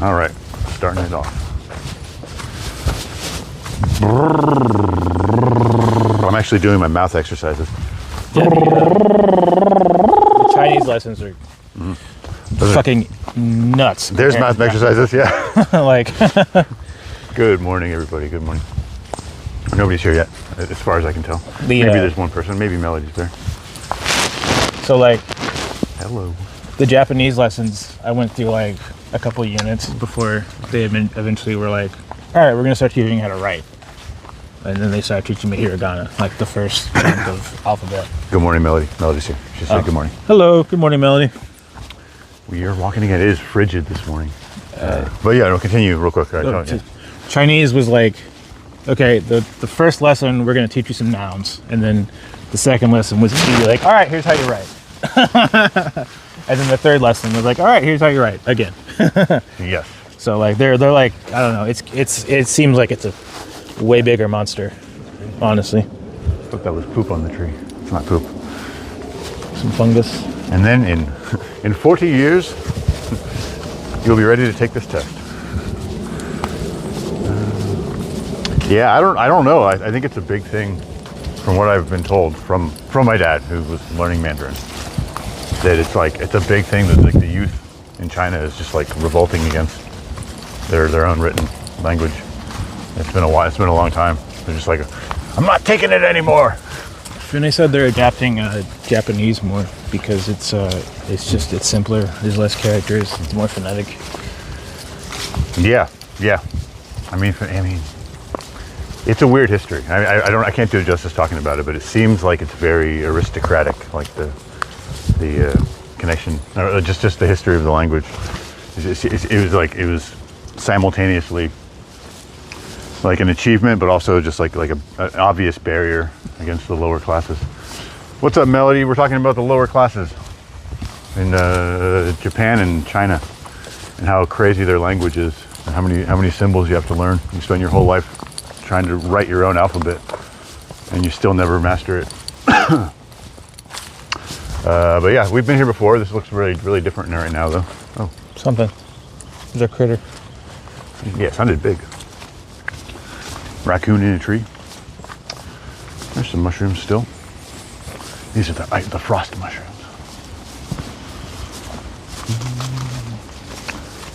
All right, starting it off. I'm actually doing my mouth exercises. The Chinese lessons are fucking nuts. There's mouth exercises, yeah. Like, Good morning, everybody. Good morning. Nobody's here yet, as far as I can tell. Maybe there's one person. Maybe Melody's there. so like Hello. the Japanese lessons, I went through like a couple units before they eventually were like, all right, we're gonna start teaching you how to write. And then they started teaching me hiragana, like the first chunk of alphabet. Good morning, Melody. Melody's here. She said good morning. Hello, good morning, Melody. We are walking again. It is frigid this morning. But yeah, I'll continue real quick. Chinese was like, okay, the first lesson, we're going to teach you some nouns. And then the second lesson was like, all right, here's how you write. And then the third lesson was like, all right, here's how you write again. Yes. So like they're like, I don't know, it seems like it's a way bigger monster, honestly. I thought that was poop on the tree. It's not poop. Some fungus. And then in 40 years, you'll be ready to take this test. Yeah, I don't know. I think it's a big thing, from what I've been told from my dad, who was learning Mandarin, that it's a big thing that like the youth in China is just like revolting against their own written language. It's been a while. It's been a long time. They're just like, I'm not taking it anymore. And they said they're adapting Japanese more because it's simpler. There's less characters. It's more phonetic. Yeah. I mean, it's a weird history. I can't do it justice talking about it, but it seems like it's very aristocratic, like the connection, or just the history of the language. It was simultaneously like an achievement, but also just like an obvious barrier against the lower classes. What's up, Melody? We're talking about the lower classes in Japan and China, and how crazy their language is, and how many symbols you have to learn. You spend your whole life trying to write your own alphabet, and you still never master it. But yeah, we've been here before. This looks really, really different right now, though. Oh, Something. There's a critter. yeah, it sounded big. Raccoon in a tree. There's some mushrooms still. These are the frost mushrooms.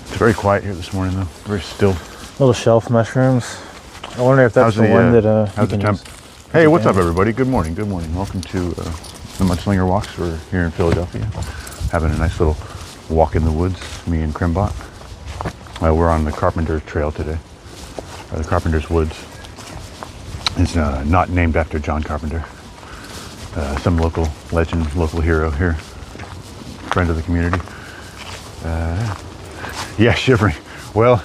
It's very quiet here this morning, though. Very still. Little shelf mushrooms. I wonder if that's the one that how's the temp? Hey, what's up, everybody? Good morning. Good morning. Welcome to the Mudslinger walks. We're here in Philadelphia, having a nice little walk in the woods. Me and Crimbot. We're on the Carpenter Trail today, or the Carpenter's Woods. It's not named after John Carpenter. Some local legend, local hero here, friend of the community. Yeah, shivering. Well,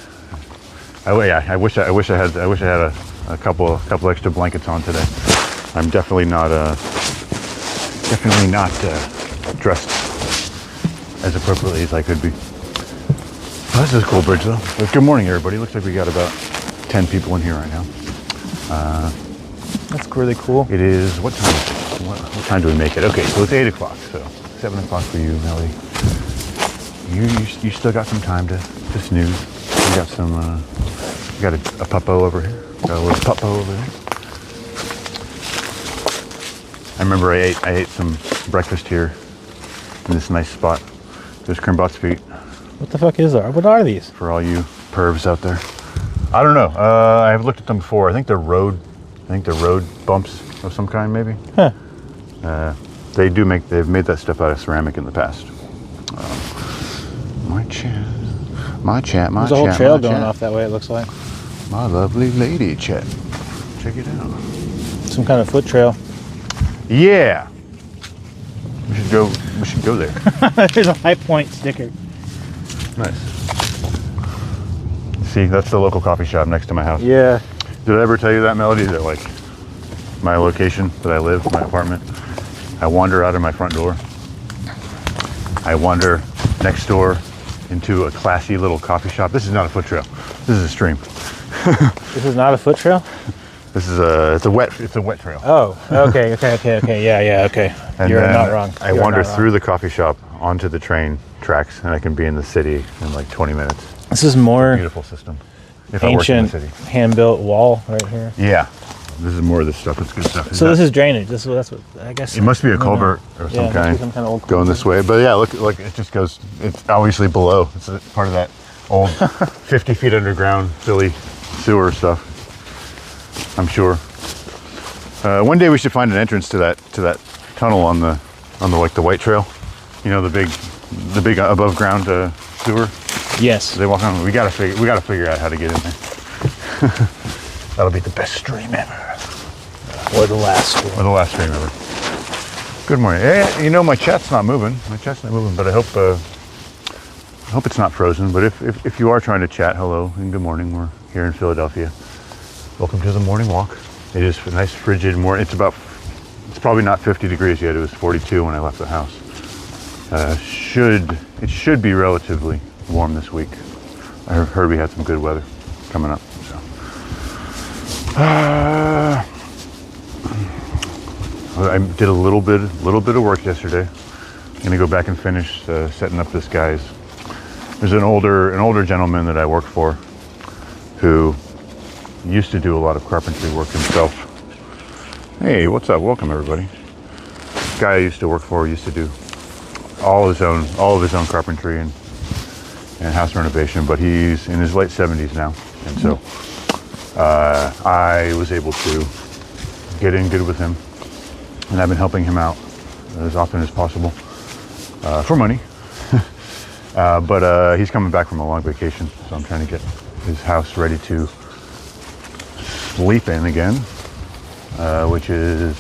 I wish I had a couple extra blankets on today. I'm definitely not dressed as appropriately as I could be. Oh, this is a cool bridge, though. But good morning, everybody. Looks like we got about 10 people in here right now. That's really cool. It is, what time is it? What time do we make it? Okay, so it's 8 o'clock, so 7 o'clock for you, Melly. You still got some time to snooze. You got some, you got a puppo over here. Got a little puppo over there. I remember I ate some breakfast here in this nice spot. There's Crimbot's feet. What the fuck is that? What are these? For all you pervs out there. I don't know. I've looked at them before. I think they're road bumps of some kind, maybe. Huh. They've made that stuff out of ceramic in the past. My chat. There's a whole trail going off that way, it looks like. My lovely lady chat. Check it out. Some kind of foot trail. Yeah. We should go there. There's a High Point sticker. Nice. See, that's the local coffee shop next to my house. Yeah. Did I ever tell you that, Melody, that like my location that I live, my apartment, I wander out of my front door. I wander next door into a classy little coffee shop. This is not a foot trail. This is a stream. This is not a foot trail? This is it's a wet trail. Oh, okay. Yeah, okay. And You're not wrong. I wander through the coffee shop onto the train tracks, and I can be in the city in like 20 minutes. This is more Beautiful system. If I worked in ancient the city. hand-built wall right here. Yeah. This is more of this stuff. It's good stuff. So this is drainage. That's what I guess. It must be a I don't know. culvert or Yeah, some it must be kind some kind of old going this way. But yeah, look, it just goes. It's obviously below. It's a part of that old 50 feet underground Philly sewer stuff. I'm sure. One day we should find an entrance to that tunnel on the like the white trail. You know, the big above ground sewer. Yes. They walk on. We gotta figure out how to get in there. That'll be the best stream ever. Or the last one. Or the last stream ever. Good morning. Hey, you know, my chat's not moving. But I hope it's not frozen. But if you are trying to chat, hello and good morning. We're here in Philadelphia. Welcome to the morning walk. It is a nice frigid morning. It's probably not 50 degrees yet. It was 42 when I left the house. It should be relatively warm this week. I heard we had some good weather coming up. So. I did a little bit of work yesterday. I'm gonna go back and finish setting up this guy's. There's an older gentleman that I work for who used to do a lot of carpentry work himself. Hey, what's up? Welcome everybody. This guy I used to work for used to do all of his own carpentry and house renovation, but he's in his late 70s now, and so I was able to get in good with him, and I've been helping him out as often as possible for money. But he's coming back from a long vacation, so I'm trying to get his house ready to sleep in again, which is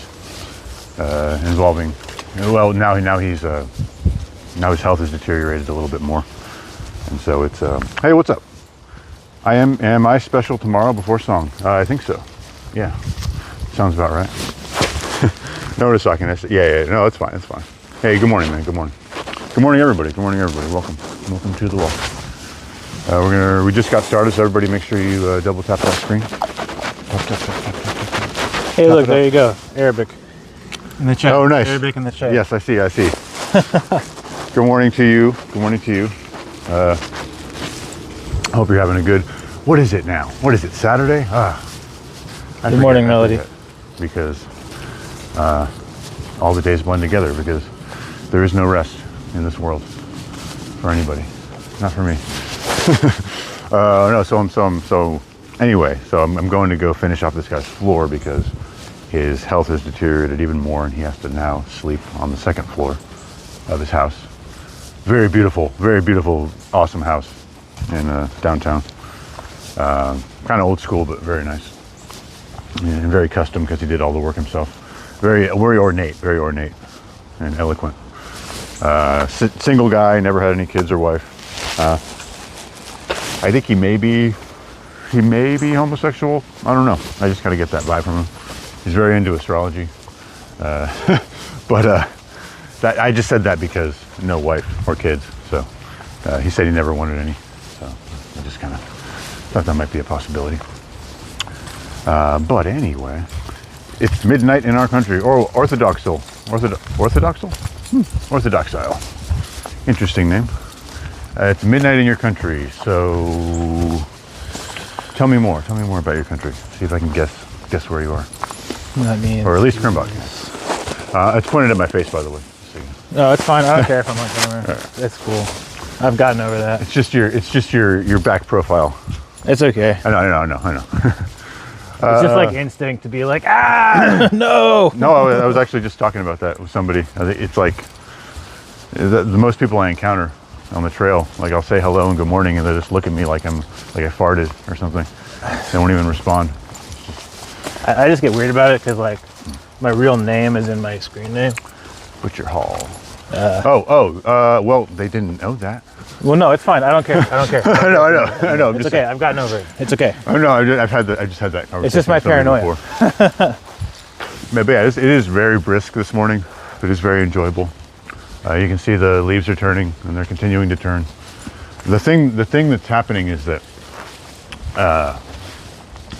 involving. Well, now his health has deteriorated a little bit more, and so it's. Hey, what's up? Am I special tomorrow before song? I think so. Yeah, sounds about right. No, we're talking. Yeah. No, it's fine. It's fine. Hey, good morning, man. Good morning. Good morning, everybody. Good morning, everybody. Welcome to the walk. We just got started, so everybody make sure you double tap that screen. Tap. Hey, look, there you go. Arabic in the chat. Oh, nice. Arabic in the chat. Yes, I see. Good morning to you. Hope you're having a good. What is it now? What is it? Saturday? Good morning, Melody. Because all the days blend together. Because there is no rest in this world for anybody. Not for me. No. So anyway. So I'm going to go finish off this guy's floor because his health has deteriorated even more, and he has to now sleep on the second floor of his house. Very beautiful, awesome house in downtown. Kind of old school, but very nice. And very custom because he did all the work himself. Very ornate and eloquent. Single guy, never had any kids or wife. I think he may be homosexual. I don't know. I just gotta get that vibe from him. He's very into astrology. But I just said that because no wife or kids. So he said he never wanted any. So I just kind of thought that might be a possibility. But anyway, it's midnight in our country. Or orthodoxal. Orthodoxal? Orthodoxile. Interesting name. It's midnight in your country. So tell me more. Tell me more about your country. See if I can guess where you are. That means. Or at least Krimbach. It's pointed at my face, by the way. No, it's fine. I don't care if I'm on camera. Right. It's cool. I've gotten over that. It's just your back profile. It's okay. I know. It's just like instinct to be like, no. No, I was actually just talking about that with somebody. It's like the most people I encounter on the trail, like I'll say hello and good morning, and they just look at me like I farted or something. They won't even respond. I just get weird about it because like my real name is in my screen name. Butcher Hall. Well, they didn't know that. Well, no, it's fine. I don't care. I know. It's okay. I've gotten over it. It's okay. Oh no, I just had that conversation. It's just my paranoia. But yeah, it is very brisk this morning. It is very enjoyable. You can see the leaves are turning, and they're continuing to turn. The thing that's happening is that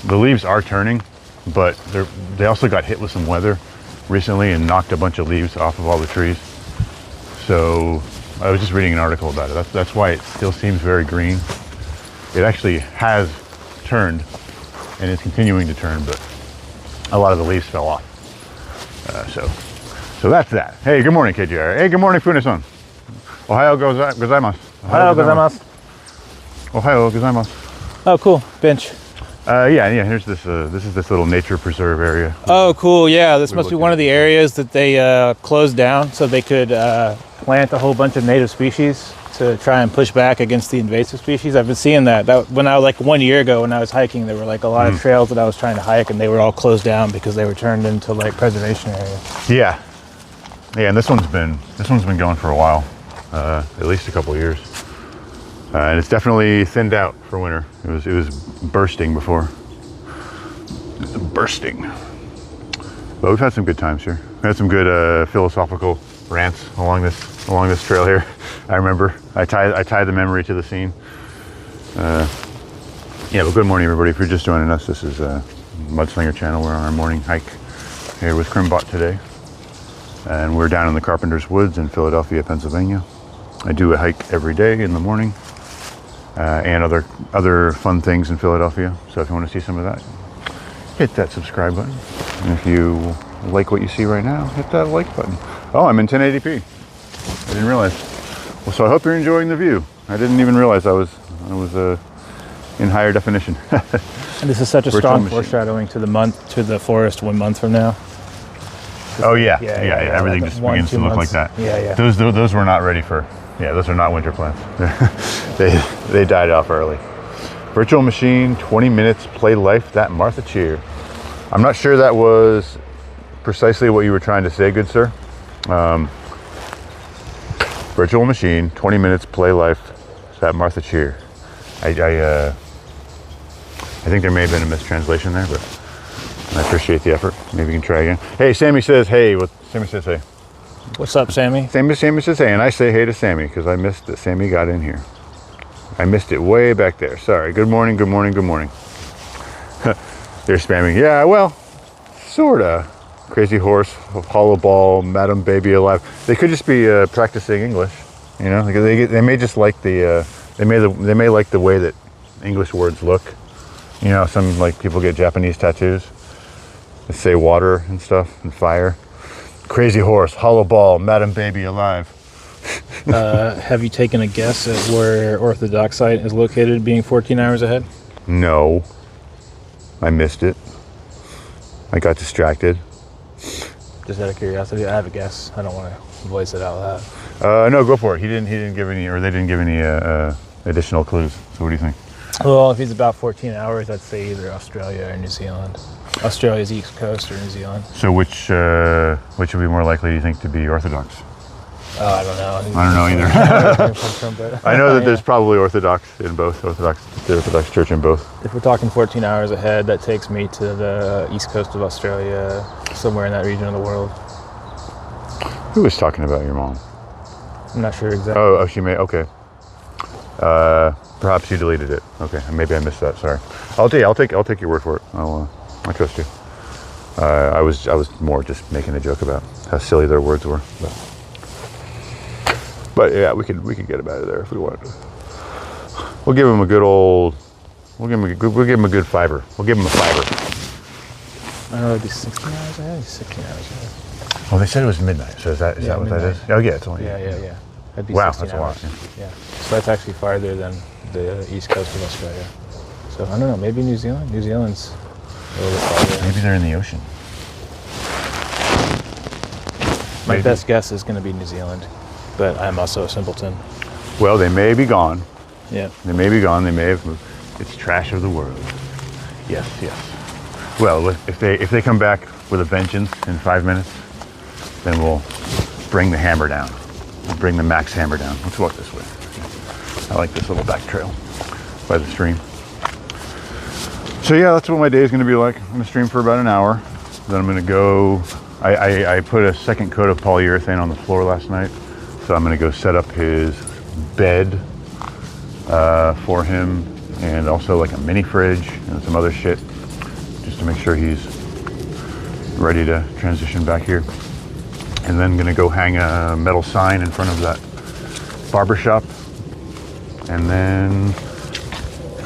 the leaves are turning, but they also got hit with some weather recently and knocked a bunch of leaves off of all the trees. So I was just reading an article about it. That's why it still seems very green. it actually has turned and is continuing to turn, but a lot of the leaves fell off. So that's that. Hey, good morning, KJR. Hey, good morning, Funes-san. Ohio gozaimasu. Ohio gozaimasu. Ohio gozaimasu. Oh, cool. Bench. Yeah. Here's this. This is this little nature preserve area. Oh, cool. Yeah, this must be one of the areas that they closed down so they could plant a whole bunch of native species to try and push back against the invasive species. I've been seeing that when I was like 1 year ago when I was hiking, there were like a lot of trails that I was trying to hike and they were all closed down because they were turned into like preservation areas. Yeah, and this one's been going for a while, at least a couple of years, and it's definitely thinned out for winter. It was bursting before. Bursting. But we've had some good times here. We had some good philosophical rants along this trail here. I remember I tied the memory to the scene. Yeah, well, good morning, everybody. If you're just joining us, this is Mudslinger channel. We're on our morning hike here with Crimbot today, and we're down in the Carpenter's Woods in Philadelphia, Pennsylvania. I do a hike every day in the morning, and other fun things in Philadelphia. So if you want to see some of that, hit that subscribe button. And if you like what you see right now, hit that like button. Oh, I'm in 1080p. I didn't realize. Well, so I hope you're enjoying the view. I didn't even realize I was in higher definition. And this is such a strong foreshadowing to the forest 1 month from now. Oh yeah. Everything just begins to look like that. Yeah. Those were not ready for. Yeah, those are not winter plants. they died off early. Virtual machine, 20 minutes, play life. That Martha Cheer. I'm not sure that was precisely what you were trying to say, good sir. Virtual machine, 20 minutes, play life. That Martha Cheer. I think there may have been a mistranslation there, but I appreciate the effort. Maybe you can try again. Hey, Sammy says hey. Sammy says hey. What's up, Sammy? Sammy says hey, and I say hey to Sammy because I missed that Sammy got in here. I missed it way back there. Sorry. Good morning. They're spamming. Yeah, well, sorta. Crazy horse, hollow ball, Madam Baby alive. They could just be practicing English, you know. They may just like they may like the way that English words look. You know, some like people get Japanese tattoos that say water and stuff and fire. Crazy horse, hollow ball, Madam Baby alive. Have you taken a guess at where Orthodox site is located, being 14 hours ahead? No, I missed it. I got distracted. Just out of curiosity, I have a guess. I don't want to voice it out loud. No, go for it. He didn't give any, or they didn't give any additional clues. So what do you think? Well, if he's about 14 hours, I'd say either Australia or New Zealand. Australia's East Coast or New Zealand. So which would be more likely, do you think, to be Orthodox? Oh, I don't know. I don't know either. I know that there's probably Orthodox in both, the Orthodox Church in both. If we're talking 14 hours ahead, that takes me to the east coast of Australia, somewhere in that region of the world. Who was talking about your mom? I'm not sure exactly. Oh, she may, okay. Perhaps you deleted it. Okay, maybe I missed that, sorry. I'll take your word for it. I trust you. I was more just making a joke about how silly their words were. But yeah, we could get him out of there if we wanted to. We'll give him a good fiver. We'll give him a fiver. I don't know, it'd be 16 hours ahead? 16 hours ahead. Well, they said it was midnight, so is that what midnight. that is? Oh yeah, it's only. Yeah. That'd be wow, 16 that's hours. a lot. Yeah. So that's actually farther than the east coast of Australia. So I don't know, maybe New Zealand? New Zealand's a little bit farther. Maybe they're in the ocean. My best guess is going to be New Zealand, but I'm also a simpleton. Well, they may be gone. Yeah. They may be gone. They may have moved. It's trash of the world. Yes. Well, if they come back with a vengeance in 5 minutes, then we'll bring the hammer down. We'll bring the max hammer down. Let's walk this way. I like this little back trail by the stream. So yeah, that's what my day is going to be like. I'm going to stream for about an hour. Then I'm going to go. I put a second coat of polyurethane on the floor last night, so I'm going to go set up his bed for him, and also like a mini fridge and some other shit, just to make sure he's ready to transition back here. And then gonna go hang a metal sign in front of that barber shop, and then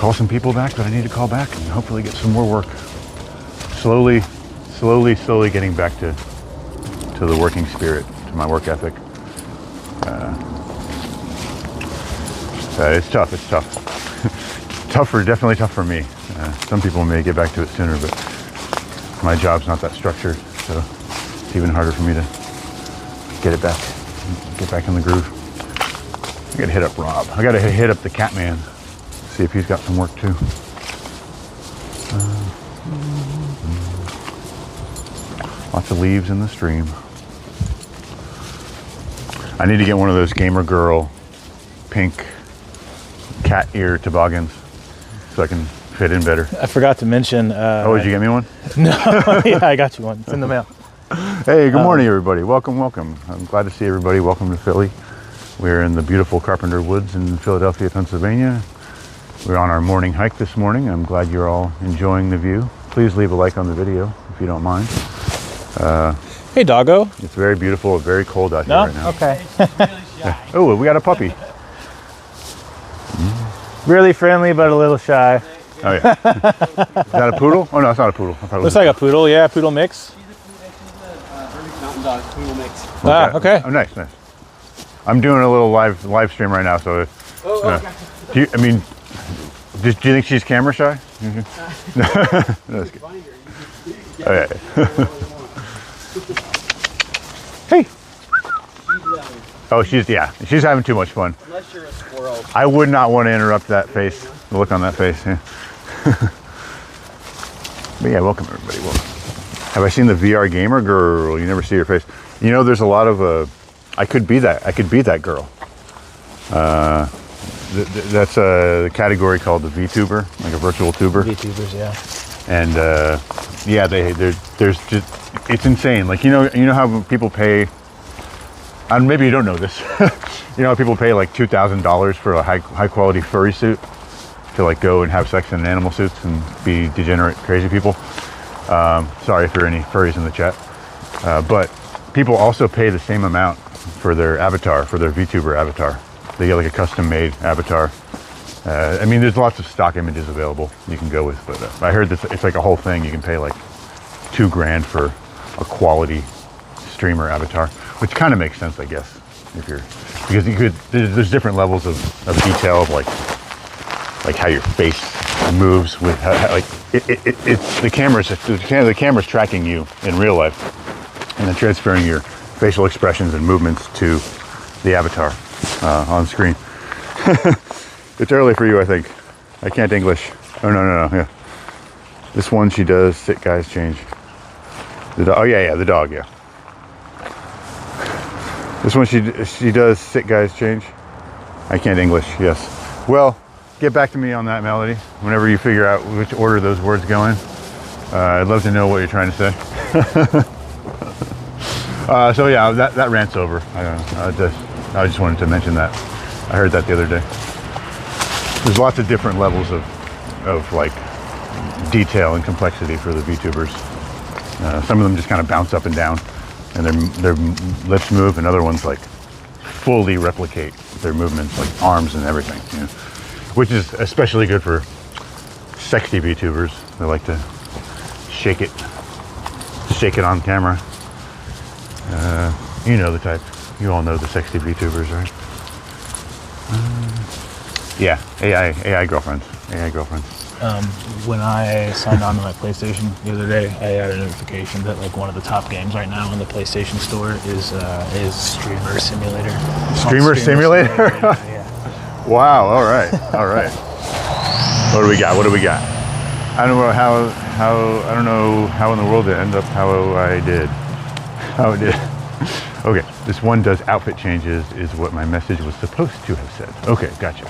call some people back that I need to call back and hopefully get some more work. Slowly getting back to the working spirit, to my work ethic. It's tough. Definitely tough for me. Some people may get back to it sooner, but my job's not that structured, so it's even harder for me to get back in the groove. I gotta hit up Rob. I gotta hit up the cat man, see if he's got some work too. Lots of leaves in the stream. I need to get one of those Gamer Girl pink cat ear toboggans so I can fit in better. I forgot to mention. Oh, did you get me one? No, yeah, I got you one. It's in the mail. Hey, good morning, everybody. Welcome. I'm glad to see everybody. Welcome to Philly. We're in the beautiful Carpenter Woods in Philadelphia, Pennsylvania. We're on our morning hike this morning. I'm glad you're all enjoying the view. Please leave a like on the video if you don't mind. Hey, doggo. It's very beautiful, very cold out here No? right now. Okay. Oh, we got a puppy. Really friendly, but a little shy. Oh, yeah. Is that a poodle? Oh, no, it's not a poodle. Looks like a poodle, yeah, poodle mix. She's a mountain dog, poodle mix. Ah, okay. Oh, nice. I'm doing a little live stream right now, so. Gotcha. Do you think she's camera shy? No, that's good. Okay. Hey. Oh, she's having too much fun. Unless you're a squirrel. I would not want to interrupt that face, the look on that face. Yeah. But yeah, welcome everybody. Welcome. Have I seen the VR Gamer Girl? You never see her face. You know, there's a lot of I could be that girl. That's a category called the VTuber, like a virtual tuber. VTubers, yeah. And yeah, there's just, it's insane. Like you know how people pay, and maybe you don't know this. You know how people pay like $2,000 for a high quality furry suit to like go and have sex in animal suits and be degenerate crazy people. Sorry if there are any furries in the chat, but people also pay the same amount for their avatar, for their VTuber avatar. They get like a custom made avatar. I mean, there's lots of stock images available you can go with, but I heard this, it's like a whole thing. You can pay like $2,000 for a quality streamer avatar, which kind of makes sense, I guess, because there's different levels of detail of like how your face moves with like it's the camera's tracking you in real life and then transferring your facial expressions and movements to the avatar on screen. It's early for you, I think. I can't English. Oh, no. Yeah. This one, she does sit guys change. The dog. Oh, yeah, the dog, yeah. This one, she does sit guys change. I can't English, yes. Well, get back to me on that, Melody, whenever you figure out which order those words go in. I'd love to know what you're trying to say. So yeah, that rant's over. I just wanted to mention that. I heard that the other day. There's lots of different levels of like detail and complexity for the VTubers. Some of them just kind of bounce up and down, and their lips move, and other ones like fully replicate their movements, like arms and everything. You know? Which is especially good for sexy VTubers. They like to shake it on camera. You know the type. You all know the sexy VTubers, right? Yeah, AI girlfriends. When I signed on to my PlayStation the other day, I got a notification that like one of the top games right now in the PlayStation Store is Streamer Simulator. Streamer Simulator? Yeah. Wow. All right. What do we got? I don't know how in the world it ended up how it did. Okay, this one does outfit changes is what my message was supposed to have said. Okay, gotcha.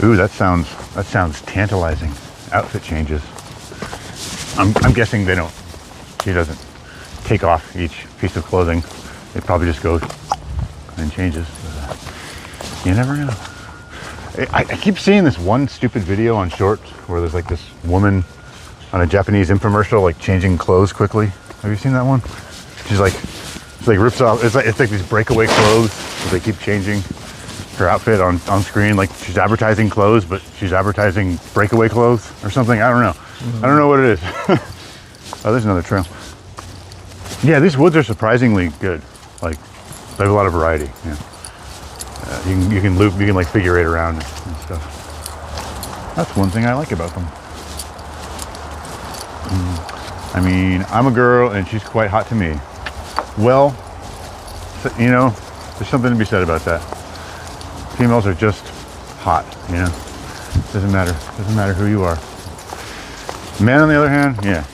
Ooh, that sounds tantalizing. Outfit changes. I'm guessing she doesn't take off each piece of clothing. It probably just goes and changes. You never know. I keep seeing this one stupid video on Shorts where there's like this woman on a Japanese infomercial like changing clothes quickly. Have you seen that one? She rips off. It's like these breakaway clothes that they keep changing. her outfit on screen. Like she's advertising clothes, but she's advertising breakaway clothes or something. I don't know. I don't know what it is. Oh, there's another trail. Yeah, these woods are surprisingly good. Like they have a lot of variety. Yeah. You can loop, you can like figure eight around and stuff. That's one thing I like about them. I mean, I'm a girl and she's quite hot to me. Well, you know, there's something to be said about that. Females are just hot, you know. Doesn't matter who you are. Men, on the other hand, yeah,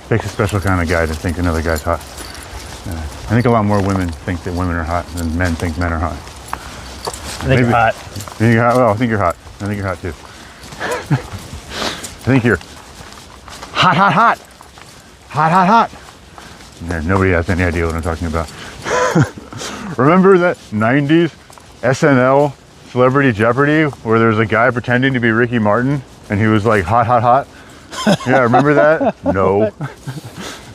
takes a special kind of guy to think another guy's hot. I think a lot more women think that women are hot than men think men are hot. I think you're hot. You think you're hot? Well, I think you're hot. I think you're hot too. I think you're hot. Yeah, nobody has any idea what I'm talking about. Remember that 90s SNL Celebrity Jeopardy where there's a guy pretending to be Ricky Martin and he was like hot? Yeah, remember that? No.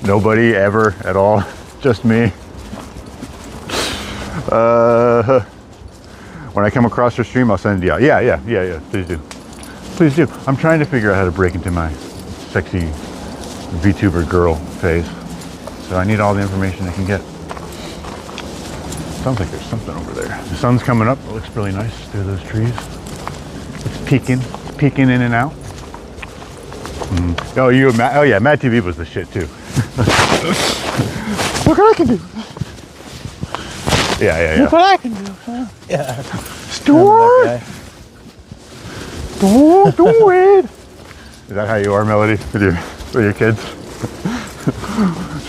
Nobody ever at all. Just me. When I come across your stream, I'll send it to you. Yeah. Please do. I'm trying to figure out how to break into my sexy VTuber girl phase. So I need all the information I can get. Sounds like there's something over there. The sun's coming up. It looks really nice through those trees. It's peeking in and out. Oh, yeah, Mad TV was the shit too. Look what I can do. Yeah. Look what I can do. Huh? Yeah. Stuart! Don't do it! Is that how you are, Melody, with your kids?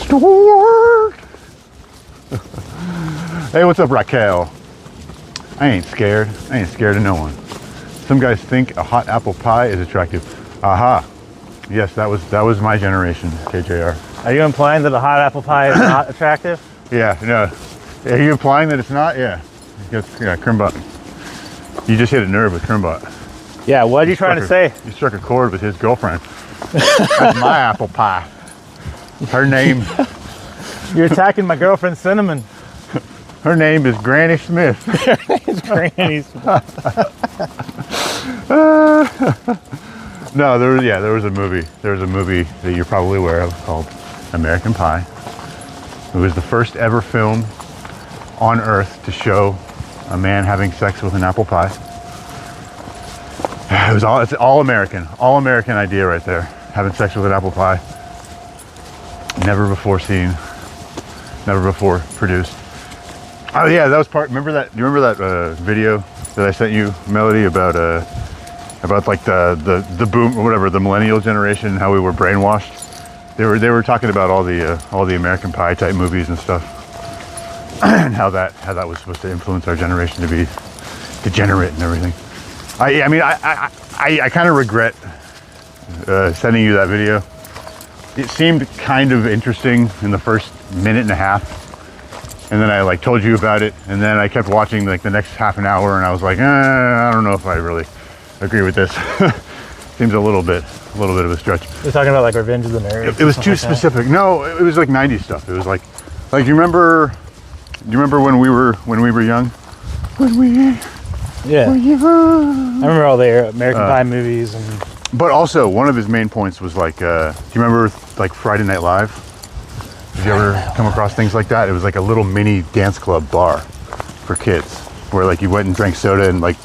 Stuart! Hey, what's up, Raquel? I ain't scared. I ain't scared of no one. Some guys think a hot apple pie is attractive. Aha. Yes, that was my generation, KJR. Are you implying that a hot apple pie is not attractive? Yeah, no. Are you implying that it's not? Yeah. Yeah, Crimbot. You just hit a nerve with Crimbot. Yeah, what are you trying to say? You struck a chord with his girlfriend. That's my apple pie. Her name. You're attacking my girlfriend Cinnamon. Her name is Granny Smith. It's Granny Smith. No, there was a movie. There was a movie that you're probably aware of called American Pie. It was the first ever film on Earth to show a man having sex with an apple pie. It's all American idea right there. Having sex with an apple pie. Never before seen, never before produced. Oh yeah, that was part. Remember that? Do you remember that video that I sent you, Melody, about like the boom or whatever, the millennial generation, and how we were brainwashed? They were talking about all the American Pie type movies and stuff, and how that was supposed to influence our generation to be degenerate and everything. I mean, I kind of regret sending you that video. It seemed kind of interesting in the first minute and a half. And then I like told you about it, and then I kept watching like the next half an hour, and I was like, I don't know if I really agree with this. Seems a little bit of a stretch. You're talking about like Revenge of the Nerds. It was too specific. No, it was like 90s stuff. It was like you remember when we were young? Yeah. Were young. I remember all the American Pie movies and. But also one of his main points was like, do you remember like Friday Night Live? Did you ever come across things like that? It was like a little mini dance club bar for kids, where like you went and drank soda and like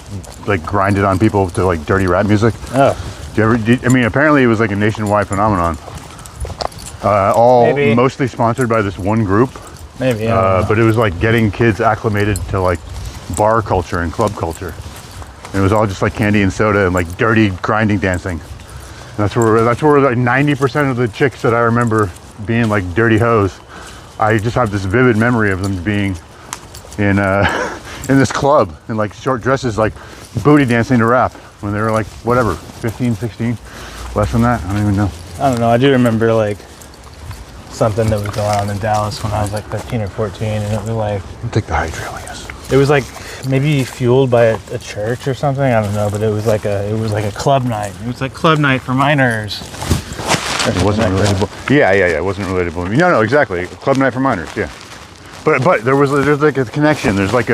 grinded on people to like dirty rap music. Oh. I mean, apparently it was like a nationwide phenomenon. Maybe. Mostly sponsored by this one group. Maybe. Yeah. But it was like getting kids acclimated to like bar culture and club culture. And it was all just like candy and soda and like dirty grinding dancing. And that's where like 90% of the chicks that I remember being like dirty hoes. I just have this vivid memory of them being in this club in like short dresses, like booty dancing to rap when they were like whatever, 15, 16, less than that. I don't even know. I don't know. I do remember like something that was going on in Dallas when I was like 13 or 14, and it was like I'll take the high trail, I guess. it was like maybe fueled by a church or something. I don't know, but it was like a club night. It was like club night for minors. It wasn't relatable. Yeah. It wasn't relatable. No, exactly. Club night for minors. Yeah. But there's like a connection. There's like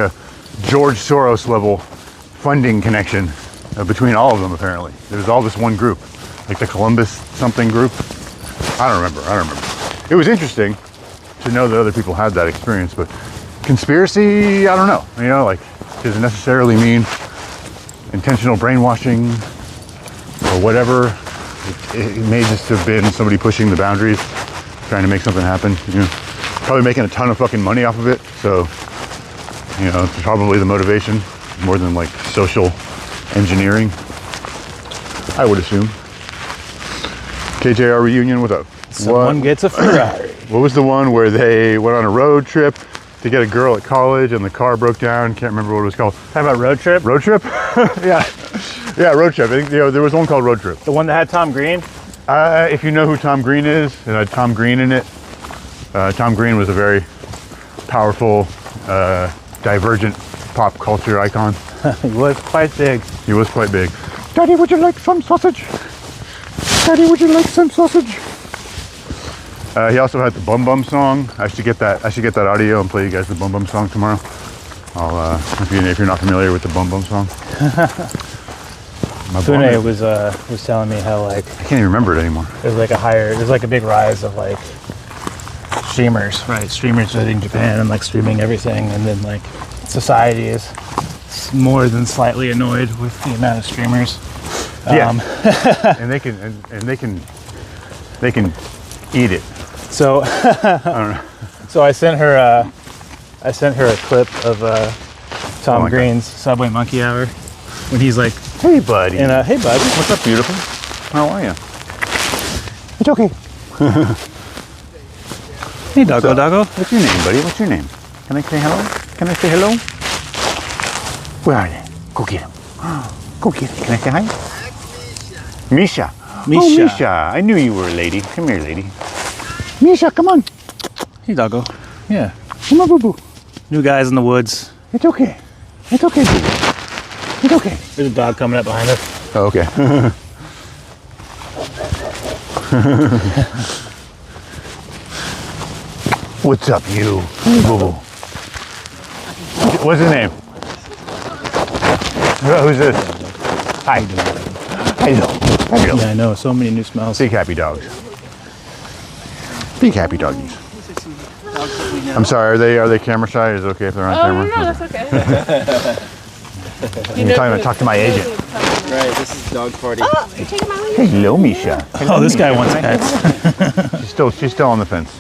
George Soros level funding connection between all of them. Apparently, there was all this one group, like the Columbus something group. I don't remember. It was interesting to know that other people had that experience, but conspiracy, I don't know. You know, like, does it necessarily mean intentional brainwashing or whatever? It may just have been somebody pushing the boundaries, trying to make something happen. You know, probably making a ton of fucking money off of it. So, you know, it's probably the motivation more than like social engineering, I would assume. KJR reunion, what's up? Someone gets a Ferrari. What was the one where they went on a road trip to get a girl at college and the car broke down? Can't remember what it was called. Talking about Road Trip? Road Trip? Yeah, Road Trip. I think there was one called Road Trip. The one that had Tom Green? If you know who Tom Green is, it had Tom Green in it. Tom Green was a very powerful, divergent pop culture icon. He was quite big. He was quite big. Daddy, would you like some sausage? Daddy, would you like some sausage? He also had the Bum Bum song. I should get that audio and play you guys the Bum Bum song tomorrow. I'll if you're not familiar with the Bum Bum song. Pune was telling me how like I can't even remember it anymore. there's like a big rise of like streamers, right? Streamers visiting Japan and like streaming everything, and then like society is more than slightly annoyed with the amount of streamers. Yeah, and they can eat it. So, I don't know. so I sent her a clip of Tom my Green's Subway Monkey Hour when he's like, Hey, buddy. and hey bud, What's up, beautiful? How are you? it's okay. Hey doggo doggo. What's your name, buddy? What's your name? Can I say hello? Can I say hello? Where are they? Go get him. Go get him. Can I say hi? Misha. Oh, Misha. Misha. I knew you were a lady. Come here, lady. Misha, come on. Hey doggo. Yeah. Come on, boo-boo. New guys in the woods. It's okay. It's okay, boo-boo. It's okay. There's a dog coming up behind us. Oh, okay. What's up, you? Boo-boo. What's his name? Who's this? Hi. Hello. Hello. Yeah, I know. So many new smells. Big happy dogs. Big happy doggies. I'm sorry, are they camera shy? Is it okay if they're on camera? No, that's okay. You're talking about talk to my agent. Right, this is dog party. Oh, you're taking my lead? Hello, Misha. Oh, this guy wants pets. She's still on the fence.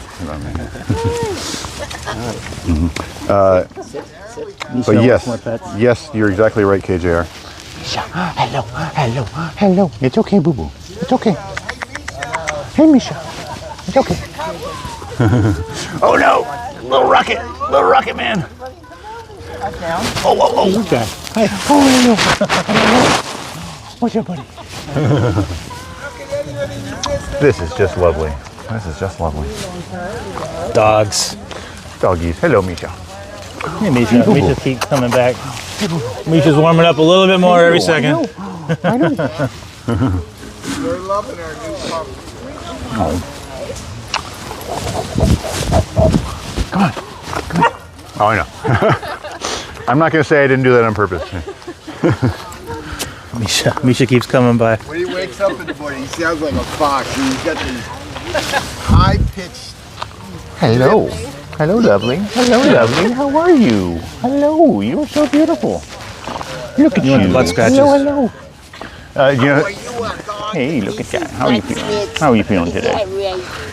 But yes, you're exactly right, KJR. Misha, hello. It's okay, boo boo. It's okay. Hey, Misha. It's okay. Oh no, little rocket man. Oh. Okay. Hi. Oh, hello. What's up, buddy? This is just lovely. Dogs. Doggies. Hello, Misha. Hey, Misha. Misha keeps coming back. Misha's warming up a little bit more every second. I know. We're loving our new pup. Come on. Oh, I know. I'm not going to say I didn't do that on purpose. Misha keeps coming by. When he wakes up in the morning, he sounds like a fox. And he's got these high-pitched. Hello. Hello, lovely. How are you? Hello. You're so beautiful. Look at you. want the butt scratches? Hello. Dog. Hey, look at that. How are you feeling? How are you feeling today?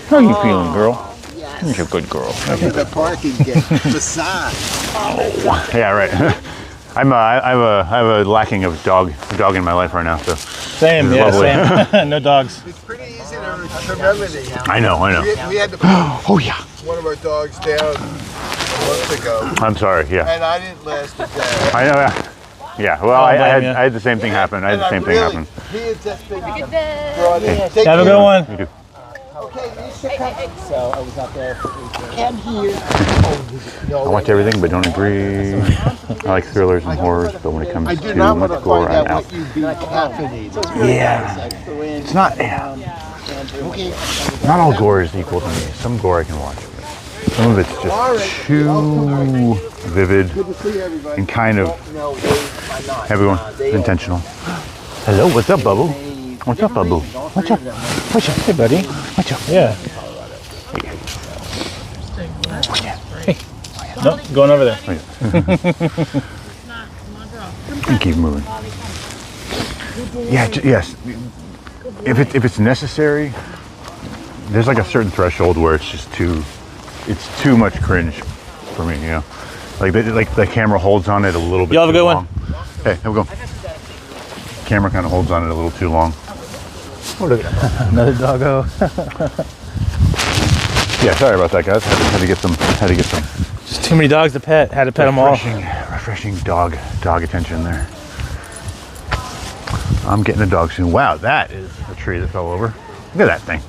How are you feeling, girl? You're a good girl. Come in the park and get massage. Yeah, right. I have a lacking of dog in my life right now. So Same, This is yeah, lovely. same. No dogs. It's pretty easy to remember these. I know. We had to put Oh yeah. one of our dogs down a month ago, I'm sorry. Yeah. and I didn't last a day. I know. Yeah. Well, I had the same thing happen. I had the same thing happen. He had just been Good day. brought in. Take Have a care. good one. You do. Okay, Lisa, come. So I was out there. Come here. I watch everything, but don't agree. I like thrillers and horrors, but when it comes I do to not want much to gore, find I'm out out. what you be caffeinated. Yeah. It's not. Yeah. Okay. Not all gore is equal to me. Some gore I can watch. Some of it's just too vivid Good to see everybody. and kind of No, Dave, I'm not. everyone intentional. Hello, what's up, Bubble? What's up, Bubble? What's up? What's up? Hey, buddy. What's up? Yeah. Hey. Nope, going over there. And keep moving. Yeah, yes. If it's necessary, there's like a certain threshold where it's just too much cringe for me, you know. Like the camera holds on it a little bit. Y'all have a too good long. one. Hey, have a go. Camera kind of holds on it a little too long. Another doggo. Yeah, sorry about that, guys. Had to get some. Just too many dogs to pet. Had to pet them all. Refreshing dog attention there. I'm getting a dog soon. Wow, that is a tree that fell over. Look at that thing.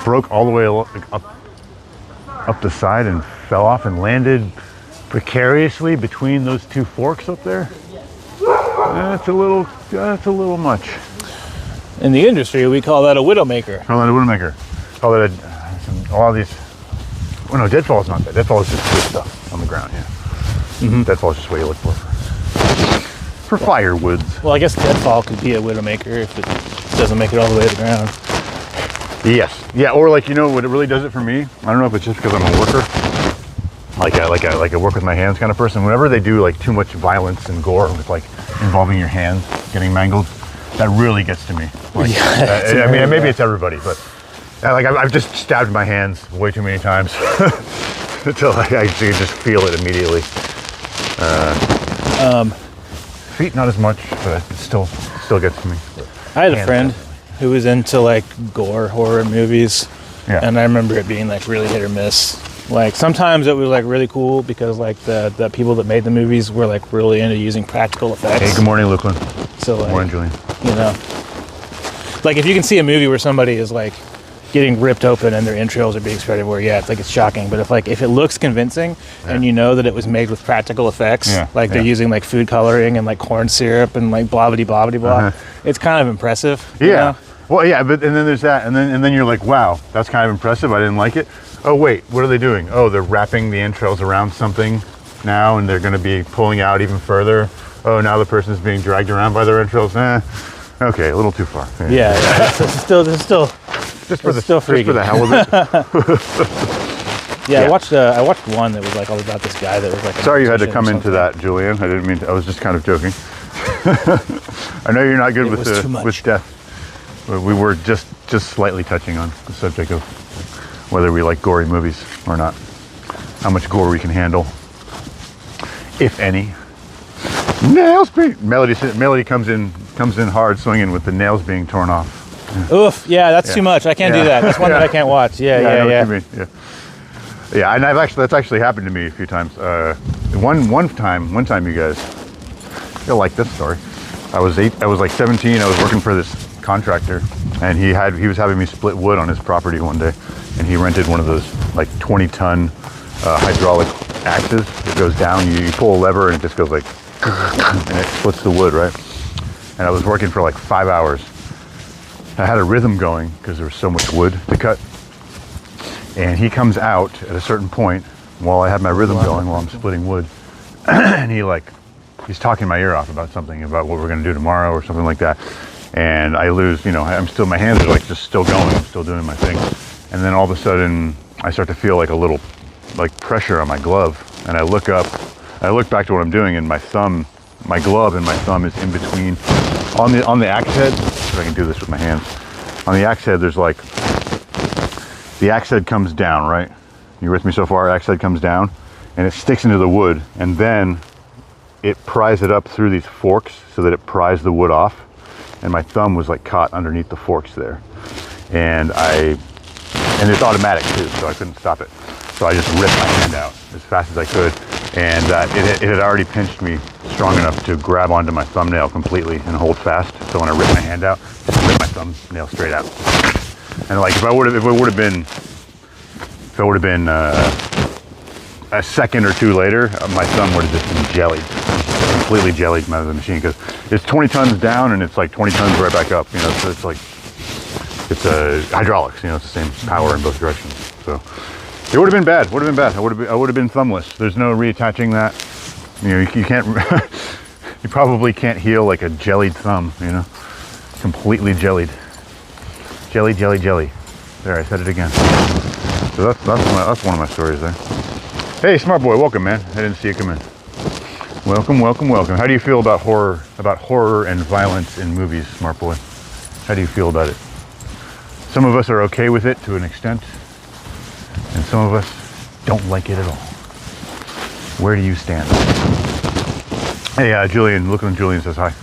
Broke all the way up the side and fell off and landed precariously between those two forks up there. That's a little much. In the industry, we call that a widowmaker. Call that a widowmaker. Call that a lot of these. Well, no, deadfall is not that. Deadfall is just good stuff on the ground. Yeah. Deadfall is just what you look for firewoods. Well, I guess deadfall could be a widowmaker if it doesn't make it all the way to the ground. Yes. Yeah. Or like, you know what it really does it for me? I don't know if it's just because I'm a worker. Like a work with my hands kind of person. Whenever they do like too much violence and gore with like involving your hands getting mangled, that really gets to me. Like, I mean, maybe it's everybody, but like I've just stabbed my hands way too many times until I actually just feel it immediately. Feet not as much, but it still gets to me. I had a friend who was into like gore horror movies, and I remember it being like really hit or miss. Like sometimes it was like really cool because like the people that made the movies were like really into using practical effects. Hey, good morning, Luquin. So like, good morning, Julian. You know, like if you can see a movie where somebody is like getting ripped open and their entrails are being spread everywhere, yeah, it's like it's shocking. But if it looks convincing and you know that it was made with practical effects, they're using like food coloring and like corn syrup and like blah blah blah blah blah, it's kind of impressive. Yeah. You know? Well, yeah, but and then there's that, and then you're like, wow, that's kind of impressive. I didn't like it. Oh wait, what are they doing? Oh, they're wrapping the entrails around something now, and they're going to be pulling out even further. Oh, now the person's being dragged around by their entrails. Okay, a little too far. Yeah. It's still just for the hell of it. Yeah, I watched one that was like all about this guy that was like. Sorry, you had to come into that, Julian. I didn't mean to. I was just kind of joking. I know you're not good with death. But we were just slightly touching on the subject of whether we like gory movies or not. How much gore we can handle, if any. Nails being Melody comes in hard swinging with the nails being torn off. Oof! Yeah, that's too much. I can't do that. That's one that I can't watch. Yeah. I know what you mean. Yeah, and that's actually happened to me a few times. One time, you guys, you'll like this story. I was like 17. I was working for this contractor, and he was having me split wood on his property one day, and he rented one of those like 20-ton hydraulic axes. It goes down, you pull a lever, and it just goes like, and it splits the wood, right? And I was working for like 5 hours. I had a rhythm going because there was so much wood to cut. And he comes out at a certain point while I had my rhythm going while I'm splitting wood, and he's talking my ear off about something, about what we're going to do tomorrow or something like that. And I lose, my hands are like just still going, I'm still doing my thing. And then all of a sudden I start to feel like a little like pressure on my glove. And I look up, I look back to what I'm doing, and my glove and my thumb is in between on the axe head. If I can do this with my hands. On the axe head, there's like, the axe head comes down, right? You with me so far? Axe head comes down and it sticks into the wood, and then it pries it up through these forks so that it pries the wood off. And my thumb was like caught underneath the forks there. And it's automatic too, so I couldn't stop it. So I just ripped my hand out as fast as I could. And it had already pinched me strong enough to grab onto my thumbnail completely and hold fast. So when I ripped my hand out, just ripped my thumbnail straight out. And like if it would have been a second or two later, my thumb would have just been jellied, completely jellied out of the machine, because it's 20 tons down and it's like 20 tons right back up. So it's like, it's hydraulics. It's the same power in both directions. So It would have been bad. Would have been bad. I would have been thumbless. There's no reattaching that. You know, you can't. You probably can't heal like a jellied thumb. You know, completely jellied. Jelly, jelly, jelly. There, I said it again. So that's one of my stories there. Hey, smart boy, welcome, man. I didn't see you come in. Welcome, welcome, welcome. How do you feel about horror and violence in movies, smart boy? How do you feel about it? Some of us are okay with it to an extent, and some of us don't like it at all. Where do you stand? Hey, Julian, look when Julian says hi.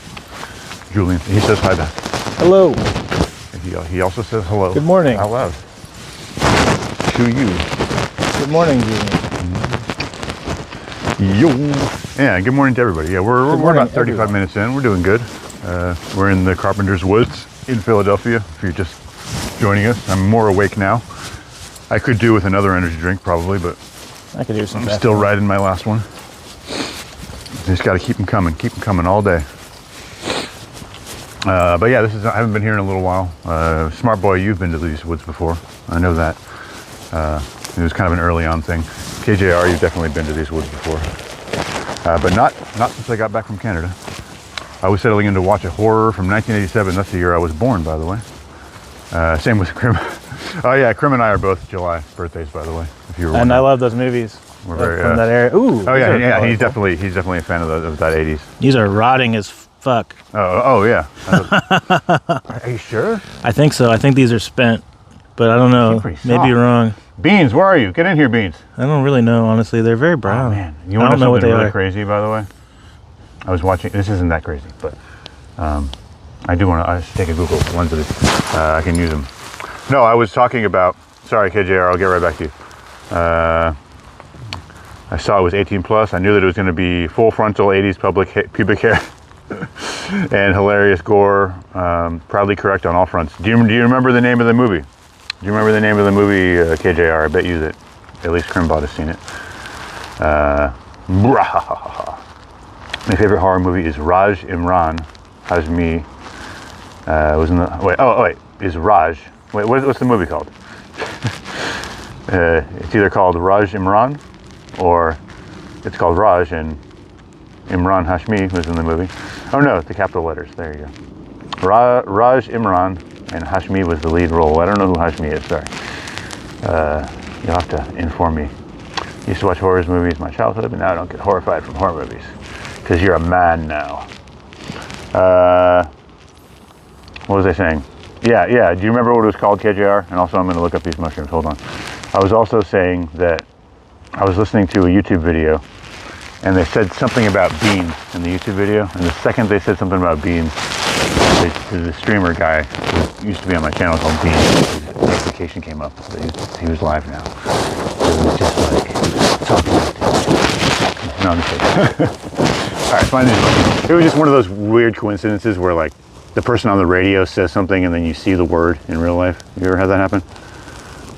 Julian, he says hi back. Hello. He also says hello. Good morning. Out loud. To you. Good morning, Julian. Yo. Yeah, good morning to everybody. Yeah, we're about 35 minutes in. We're doing good. We're in the Carpenter's Woods in Philadelphia, if you're just joining us. I'm more awake now. I could do with another energy drink, probably, but I could do some. I'm still riding my last one. Just got to keep them coming all day. But yeah, I haven't been here in a little while. Smart boy, you've been to these woods before. I know that. It was kind of an early on thing. KJR, you've definitely been to these woods before. But not since I got back from Canada. I was settling in to watch a horror from 1987. That's the year I was born, by the way. Same with Krim. Oh yeah, Krim and I are both July birthdays, by the way. If you were wondering. And I love those movies. We're very, from that area. Ooh. Oh yeah. He's definitely a fan of that 80s. These are rotting as fuck. Oh yeah. Are you sure? I think so. I think these are spent, but I don't know. Maybe you're wrong. Beans, where are you? Get in here, Beans. I don't really know, honestly. They're very brown. Oh man, you want to know something really crazy, by the way? I was watching. This isn't that crazy, but I do want to take a Google lens of this. I can use them. No, I was talking about. Sorry, KJR. I'll get right back to you. I saw it was 18 plus. I knew that it was going to be full frontal 80s pubic hair and hilarious gore. Proudly correct on all fronts. Do you remember the name of the movie? Do you remember the name of the movie, KJR? I bet you that at least Crimbot has seen it. My favorite horror movie is Raj Imran Hashmi. Was in the wait. Is Raj? Wait, what's the movie called? It's either called Raj Imran, or it's called Raj and Imran Hashmi was in the movie. Oh no, the capital letters. There you go. Raj Imran and Hashmi was the lead role. I don't know who Hashmi is. Sorry. You'll have to inform me. Used to watch horror movies in my childhood, but now I don't get horrified from horror movies because you're a man now. What was I saying? Yeah. Do you remember what it was called, KJR? And also, I'm going to look up these mushrooms. Hold on. I was also saying that I was listening to a YouTube video, and they said something about beans in the YouTube video. And the second they said something about beans, the streamer guy who used to be on my channel called Beans, his notification came up that he was live now. So it was just like talking about it. No, I'm just kidding. All right, fine. It was just one of those weird coincidences where like the person on the radio says something and then you see the word in real life. You ever had that happen?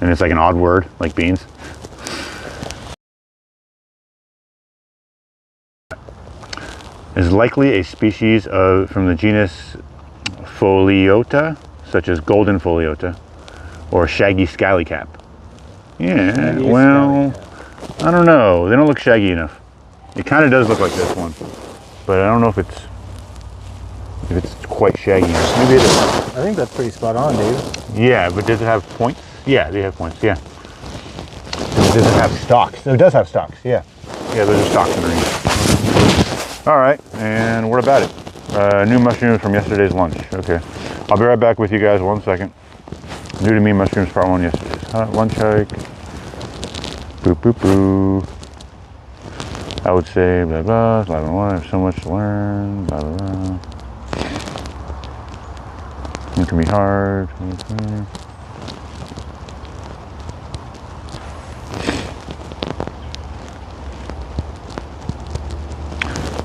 And it's like an odd word, like beans. Is likely a species from the genus Foliota, such as golden foliota or shaggy scallycap. Yeah, shaggy well, I don't know. They don't look shaggy enough. It kind of does look like this one, but I don't know if it's quite shaggy enough. Maybe it is. I think that's pretty spot on, dude. Yeah, but does it have points? Yeah, they have points. Yeah. Does it have stalks? No, it does have stalks. Yeah. Yeah, those are stalks underneath. All right, and what about it? New mushrooms from yesterday's lunch. Okay, I'll be right back with you guys. 1 second. New to me mushrooms from yesterday's lunch hike. Boo boo boo. I would say blah blah blah blah. I have so much to learn. Blah blah blah. It can be hard.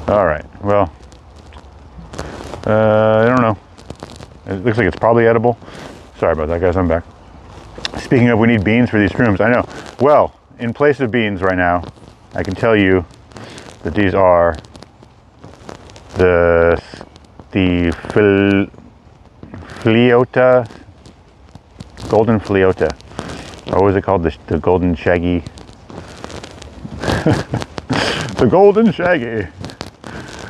All right. Well, I don't know. It looks like it's probably edible. Sorry about that, guys. I'm back. Speaking of, we need beans for these shrooms. I know. Well, in place of beans right now, I can tell you that these are the Fliota, golden Fliota. Or what was it called? The golden shaggy. The golden shaggy.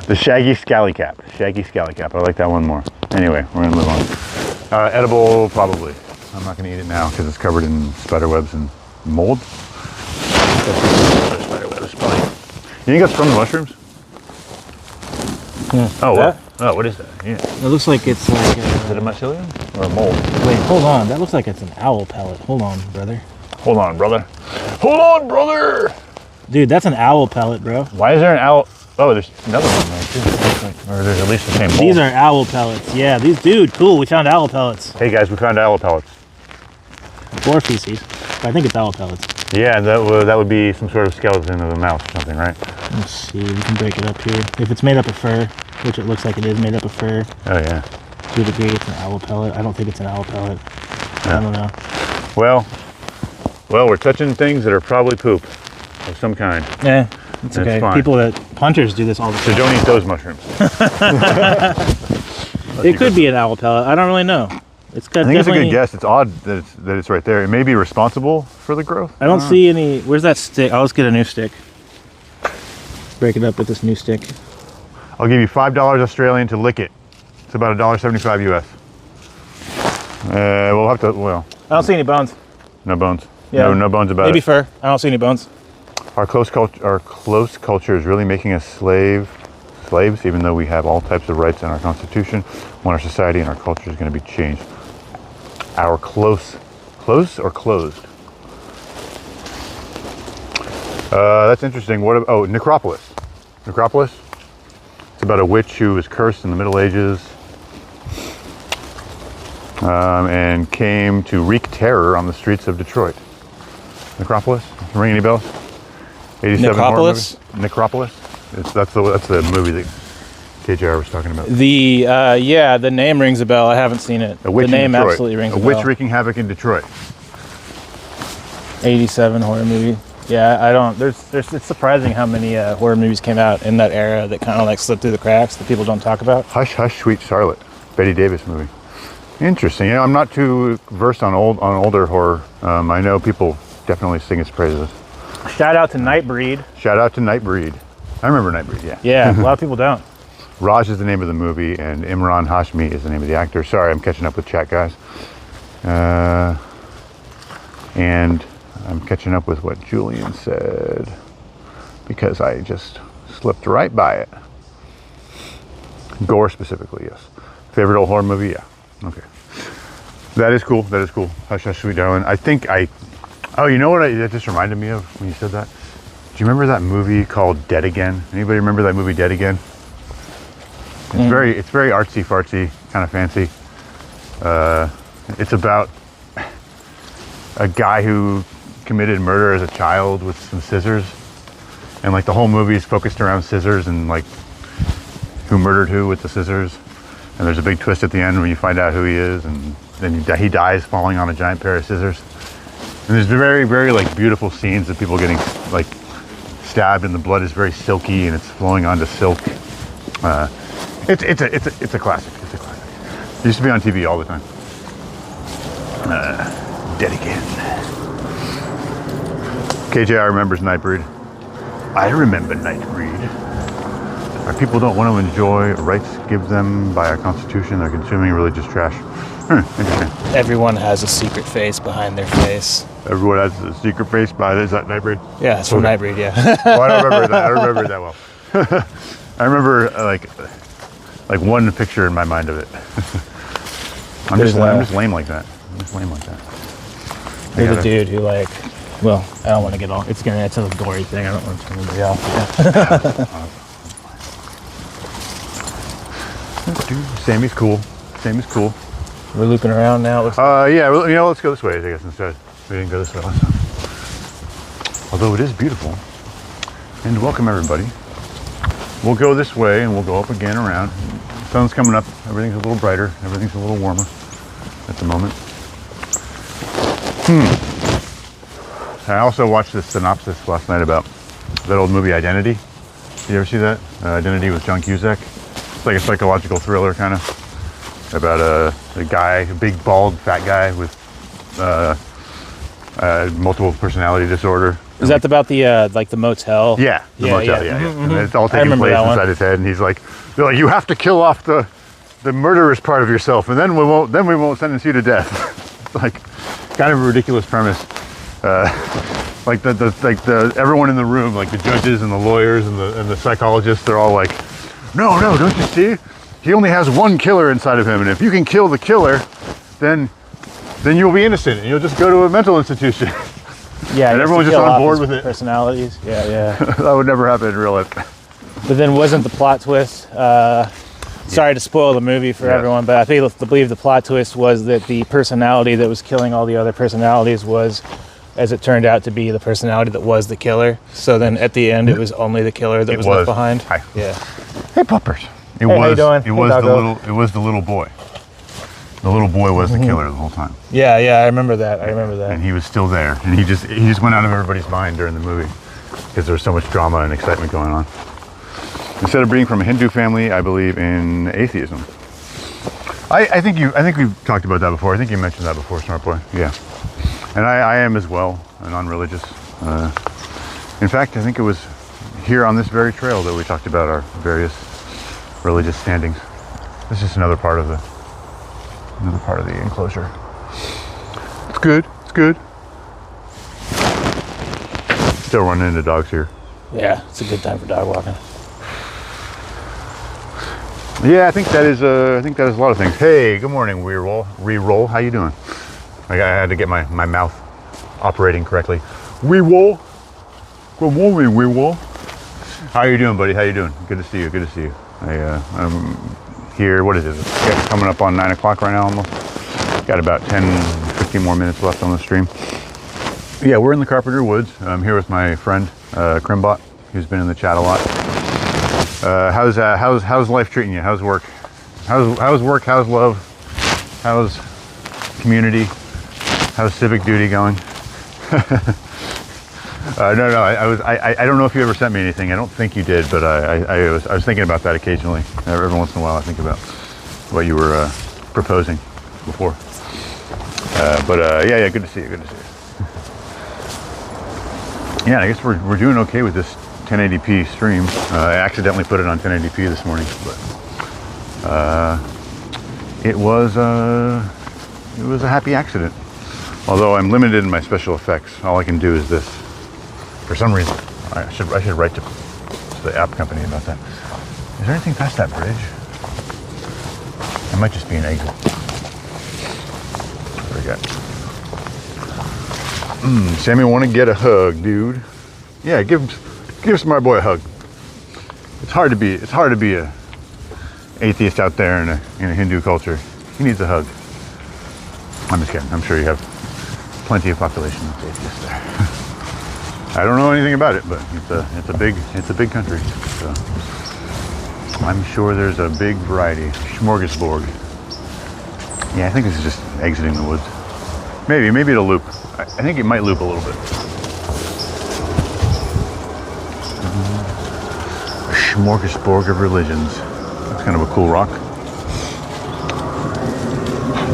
The shaggy scallycap. Shaggy scallycap. I like that one more. Anyway, we're gonna move on. Edible, probably. I'm not gonna eat it now because it's covered in spider webs and mold. Spider webs, probably. You think that's from the mushrooms? Oh, That? oh, what is that? Yeah. It looks like it's like. Is it a mycelium or a mold? Wait, hold on. That looks like it's an owl pellet. Hold on, brother. Hold on, brother. Hold on, brother. Dude, that's an owl pellet, bro. Why is there an owl? Oh, there's another one there too. Or there's at least the same mold. These are owl pellets. Yeah, these, dude, cool. We found owl pellets. Hey guys, we found owl pellets. Or feces. But I think it's owl pellets. Yeah, that would be some sort of skeleton of a mouse or something, right? Let's see. We can break it up here. If it's made up of fur, which it looks like it is made up of fur, Oh yeah. to a degree, it's an owl pellet. I don't think it's an owl pellet. Yeah. I don't know. Well, we're touching things that are probably poop of some kind. Yeah, it's That's okay. fine. People hunters do this all the So time. don't eat those mushrooms. It could be an owl pellet. I don't really know. It's got I think it's a definitely. good guess. It's odd that it's right there. It may be responsible for the growth. I don't see any. Where's that stick? Oh, let's get a new stick. Break it up with this new stick. I'll give you $5 Australian to lick it. It's about $1.75 US. We'll have to. Well, I don't see any bones. no bones. Yeah. No bones about Maybe it. fur. I don't see any bones. Our close culture is really making us slaves, even though we have all types of rights in our Constitution. When our society and our culture is going to be changed. Our close or closed? That's interesting. Necropolis. Necropolis. It's about a witch who was cursed in the Middle Ages and came to wreak terror on the streets of Detroit. Necropolis. Ring any bells? 87 horror Necropolis? movie? Necropolis. That's the movie that KJR was talking about. The name rings a bell. I haven't seen it. A witch The name in Detroit. absolutely rings a A bell. witch wreaking havoc in Detroit. 87 horror movie. Yeah, I don't. It's surprising how many horror movies came out in that era that kind of like slipped through the cracks that people don't talk about. Hush, Hush, Sweet Charlotte, Betty Davis movie. Interesting. You know, I'm not too versed on older horror. I know people definitely sing its praises. Shout out to Nightbreed. Shout out to Nightbreed. I remember Nightbreed. Yeah. Yeah, a lot of people don't. Raj is the name of the movie, and Imran Hashmi is the name of the actor. Sorry, I'm catching up with chat, guys. And I'm catching up with what Julian said because I just slipped right by it. Gore specifically, yes. Favorite old horror movie? Yeah. Okay. That is cool. That is cool. Hush, Hush, Sweet Darling. Oh, you know what that just reminded me of when you said that? Do you remember that movie called Dead Again? Anybody remember that movie Dead Again? It's very artsy fartsy, kind of fancy. It's about a guy who committed murder as a child with some scissors, and like the whole movie is focused around scissors and like who murdered who with the scissors. And there's a big twist at the end when you find out who he is, and then he dies falling on a giant pair of scissors. And there's very, very like beautiful scenes of people getting like stabbed, and the blood is very silky and it's flowing onto silk. It's a classic. It's a classic. It used to be on TV all the time. Dead Again. KJR remembers Nightbreed. I remember Nightbreed. Our people don't want to enjoy rights given them by our Constitution. They're consuming religious trash. Interesting. Everyone has a secret face behind their face. Everyone has a secret face by is that Nightbreed? Yeah, it's from Nightbreed, yeah. Well, I don't remember that. I don't remember it that well. I remember like one picture in my mind of it. I'm just lame like that. I'm just lame like that. There's a dude who I don't want to get all, it's a gory thing. I don't want to turn anybody off. Sammy's cool. Sammy's cool. We're looping around now. Let's Yeah, well, let's go this way, I guess, instead. We didn't go this way last time. Although it is beautiful. And welcome, everybody. We'll go this way, and we'll go up again around. Sun's coming up. Everything's a little brighter. Everything's a little warmer at the moment. I also watched this synopsis last night about that old movie Identity. Did you ever see that? Identity with John Cusack. It's like a psychological thriller, kind of. About a guy, a big, bald, fat guy with multiple personality disorder. Is that about the like the motel? Yeah, the motel. Yeah. And it's all I taking remember place that one. inside his head, and they're like, you have to kill off the murderous part of yourself, and then we won't sentence you to death. It's like kind of a ridiculous premise. Like the everyone in the room, like the judges and the lawyers and the psychologists, they're all like, no, don't you see? He only has one killer inside of him, and if you can kill the killer, then you'll be innocent, and you'll just go to a mental institution. Yeah, and everyone's just on board with it. Personalities. Yeah. That would never happen in real life. But then wasn't the plot twist? Sorry to spoil the movie for everyone, but I believe the plot twist was that the personality that was killing all the other personalities was, as it turned out to be, the personality that was the killer. So then at the end, it was only the killer that was left behind. Hi. Yeah. Hey, puppers. How you doing? It was the little boy. The little boy was the killer the whole time. Yeah, I remember that. And he was still there, and he just went out of everybody's mind during the movie because there was so much drama and excitement going on. Instead of being from a Hindu family, I believe in atheism. I think we've talked about that before. I think you mentioned that before, Smart Boy. Yeah. And I am as well, a non-religious. In fact, I think it was here on this very trail that we talked about our various religious standings. This is just another part of the enclosure. It's good. Still running into dogs here. Yeah, it's a good time for dog walking. Yeah, I think that is a lot of things. Hey, good morning, Reroll. How you doing? I had to get my mouth operating correctly. Reroll. Good morning, Reroll. How you doing, buddy? How you doing? Good to see you. I'm here. What is it? It's coming up on 9 o'clock right now almost. Got about 10-15 more minutes left on the stream. Yeah, we're in the Carpenter Woods. I'm here with my friend Crimbot, who's been in the chat a lot. How's life treating you? How's work? How's work? How's love? How's community? How's civic duty going? No. I don't know if you ever sent me anything. I don't think you did, but I was thinking about that occasionally. Every once in a while, I think about what you were proposing before. Yeah. Good to see you. Yeah, I guess we're doing okay with this 1080p stream. I accidentally put it on 1080p this morning, but it was a happy accident. Although I'm limited in my special effects, all I can do is this. For some reason, I should write to the app company about that. Is there anything past that bridge? It might just be an exit. I forget. Sammy, want to get a hug, dude? Yeah, give Smart Boy a hug. It's hard to be a atheist out there in a Hindu culture. He needs a hug. I'm just kidding. I'm sure you have plenty of population that's atheist there. I don't know anything about it, but it's a big country. So I'm sure there's a big variety. Smorgasbord. Yeah, I think this is just exiting the woods. Maybe it'll loop. I think it might loop a little bit. A smorgasbord of religions. That's kind of a cool rock.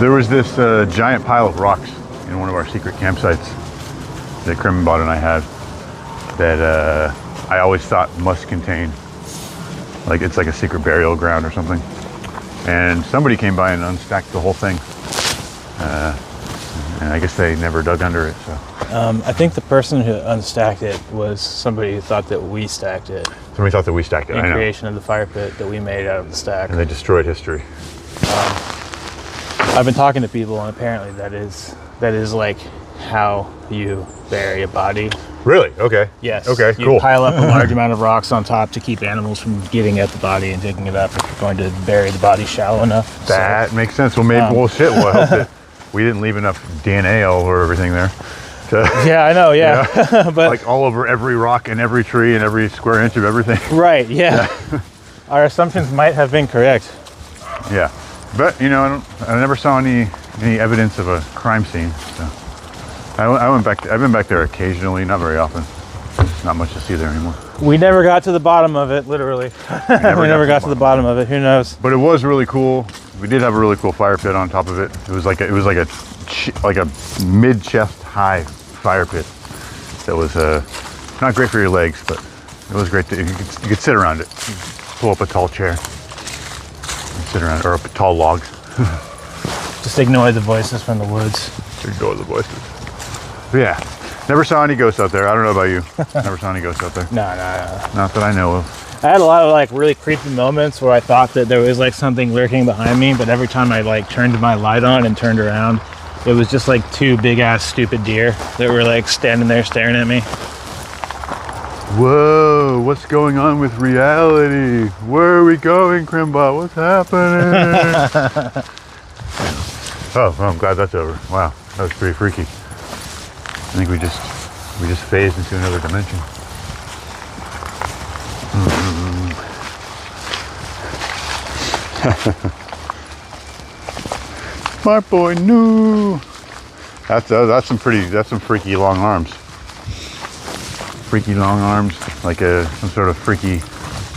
There was this giant pile of rocks in one of our secret campsites that Crimbot and I had that I always thought must contain, like it's like a secret burial ground or something. And somebody came by and unstacked the whole thing. And I guess they never dug under it. So I think the person who unstacked it was somebody who thought that we stacked it. Somebody thought that we stacked it. In I know. creation of the fire pit that we made out of the stack. And they destroyed history. I've been talking to people, and apparently that is like how you bury a body. Really? Okay. Yes. Okay, you cool. pile up a large amount of rocks on top to keep animals from getting at the body and digging it up if you're going to bury the body shallow enough. That makes sense. Well, maybe, well, I hope that we didn't leave enough DNA all over everything there. Yeah, I know, yeah. But like all over every rock and every tree and every square inch of everything. Right, yeah. Our assumptions might have been correct. Yeah. But, you know, I never saw any evidence of a crime scene. So I've been back there occasionally, not very often. Not much to see there anymore. We never got to the bottom of it, literally. We never got to the bottom of it. Who knows? But it was really cool. We did have a really cool fire pit on top of it. It was like a mid-chest high fire pit that was not great for your legs, but it was great. You could sit around it. You pull up a tall chair and sit around it, or a tall log. Just ignore the voices from the woods. Ignore the voices. But yeah, never saw any ghosts out there. I don't know about you. Never saw any ghosts out there. No. Not that I know of. I had a lot of like really creepy moments where I thought that there was like something lurking behind me, but every time I like turned my light on and turned around, it was just like two big ass stupid deer that were like standing there staring at me. Whoa, what's going on with reality? Where are we going, Crimbot? What's happening? Oh, well, I'm glad that's over. Wow, that was pretty freaky. I think we just phased into another dimension. Smart boy, no. That's some freaky long arms. Freaky long arms, like some sort of freaky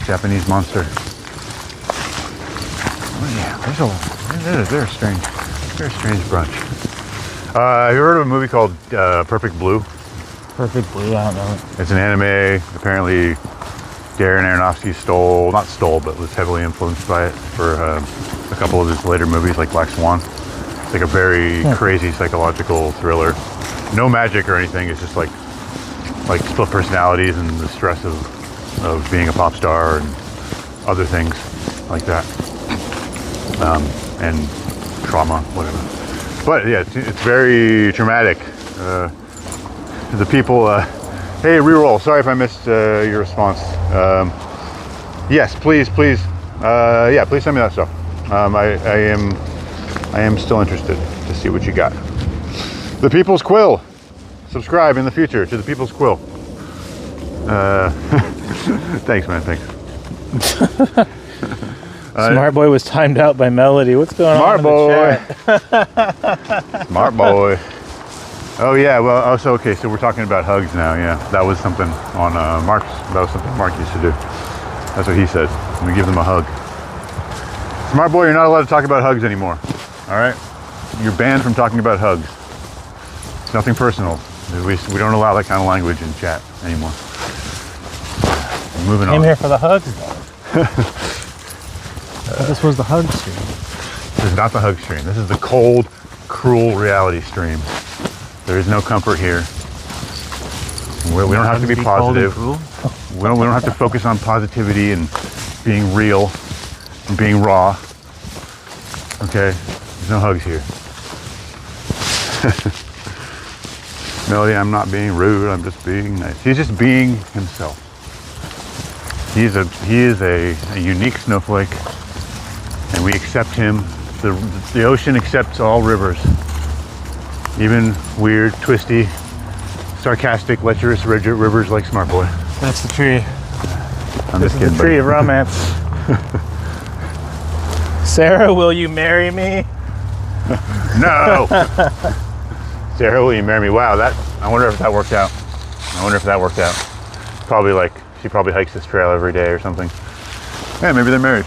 Japanese monster. Oh yeah, they're a strange bunch. Have you heard of a movie called Perfect Blue? Perfect Blue, I don't know. It's an anime. Apparently, Darren Aronofsky was heavily influenced by it for a couple of his later movies, like Black Swan. It's like a very crazy psychological thriller. No magic or anything. It's just like split personalities and the stress of being a pop star and other things like that, and trauma, whatever. But yeah, it's very traumatic. The people, hey, reroll. Sorry if I missed your response. Yes, please, yeah, please send me that stuff. I am still interested to see what you got. The People's Quill. Subscribe in the future to the People's Quill. Thanks, man. Thanks. Smart Boy was timed out by Melody. What's going on in the chat? Smart boy. Oh yeah. Well, also okay. So we're talking about hugs now. Yeah, that was something on Mark's. That was something Mark used to do. That's what he said. We give them a hug. Smart boy, you're not allowed to talk about hugs anymore. All right. You're banned from talking about hugs. It's nothing personal. We don't allow that kind of language in chat anymore. Moving on. Came here for the hugs, though. This was the hug stream. This is not the hug stream. This is the cold, cruel reality stream. There is no comfort here. We don't have to be positive. We don't have to focus on positivity and being real and being raw. Okay? There's no hugs here. Melody, I'm not being rude. I'm just being nice. He's just being himself. He is a unique snowflake, and we accept him. The ocean accepts all rivers, even weird, twisty, sarcastic, lecherous rivers like Smart Boy. That's the tree. I'm This just is kidding, the tree buddy. of romance. Sarah, will you marry me? No. Sarah, will you marry me? Wow, I wonder if that worked out. Probably like she probably hikes this trail every day or something. Yeah, maybe they're married.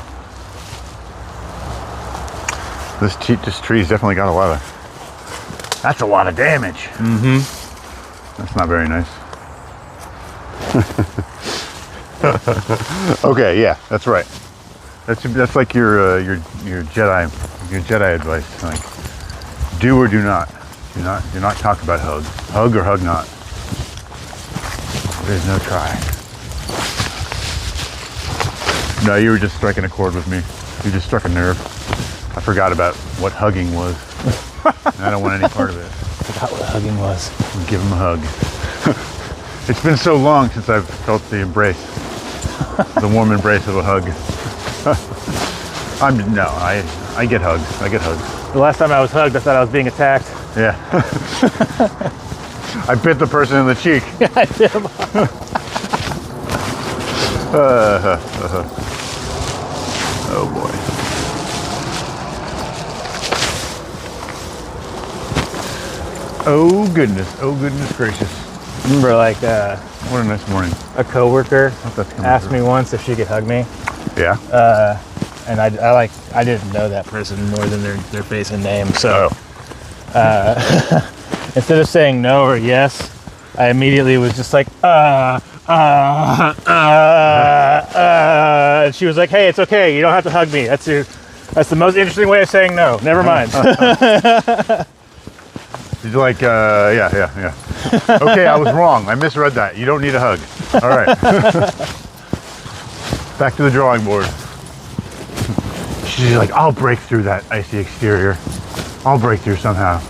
This tree's definitely got a lot of. That's a lot of damage. Mm-hmm. That's not very nice. Okay, yeah, that's right. That's like your Jedi advice. Like, do or do not. Do not talk about hug. Hug or hug not. There's no try. No, you were just striking a chord with me. You just struck a nerve. I forgot about what hugging was. I don't want any part of it. Forgot what hugging was. Give him a hug. It's been so long since I've felt the embrace. The warm embrace of a hug. I get hugs. I get hugs. The last time I was hugged, I thought I was being attacked. Yeah. I bit the person in the cheek. Yeah, I did. Oh boy. Oh goodness gracious. Remember, like, What a nice morning. a coworker Hope that's coming asked through. me once if she could hug me, Yeah. and I didn't know that person more than their face and name, so Oh. Instead of saying no or yes, I immediately was just like, and she was like, hey, it's okay. You don't have to hug me. That's the most interesting way of saying no. Never mind. She's like, yeah. Okay, I was wrong. I misread that. You don't need a hug. All right. Back to the drawing board. She's like, I'll break through that icy exterior. I'll break through somehow.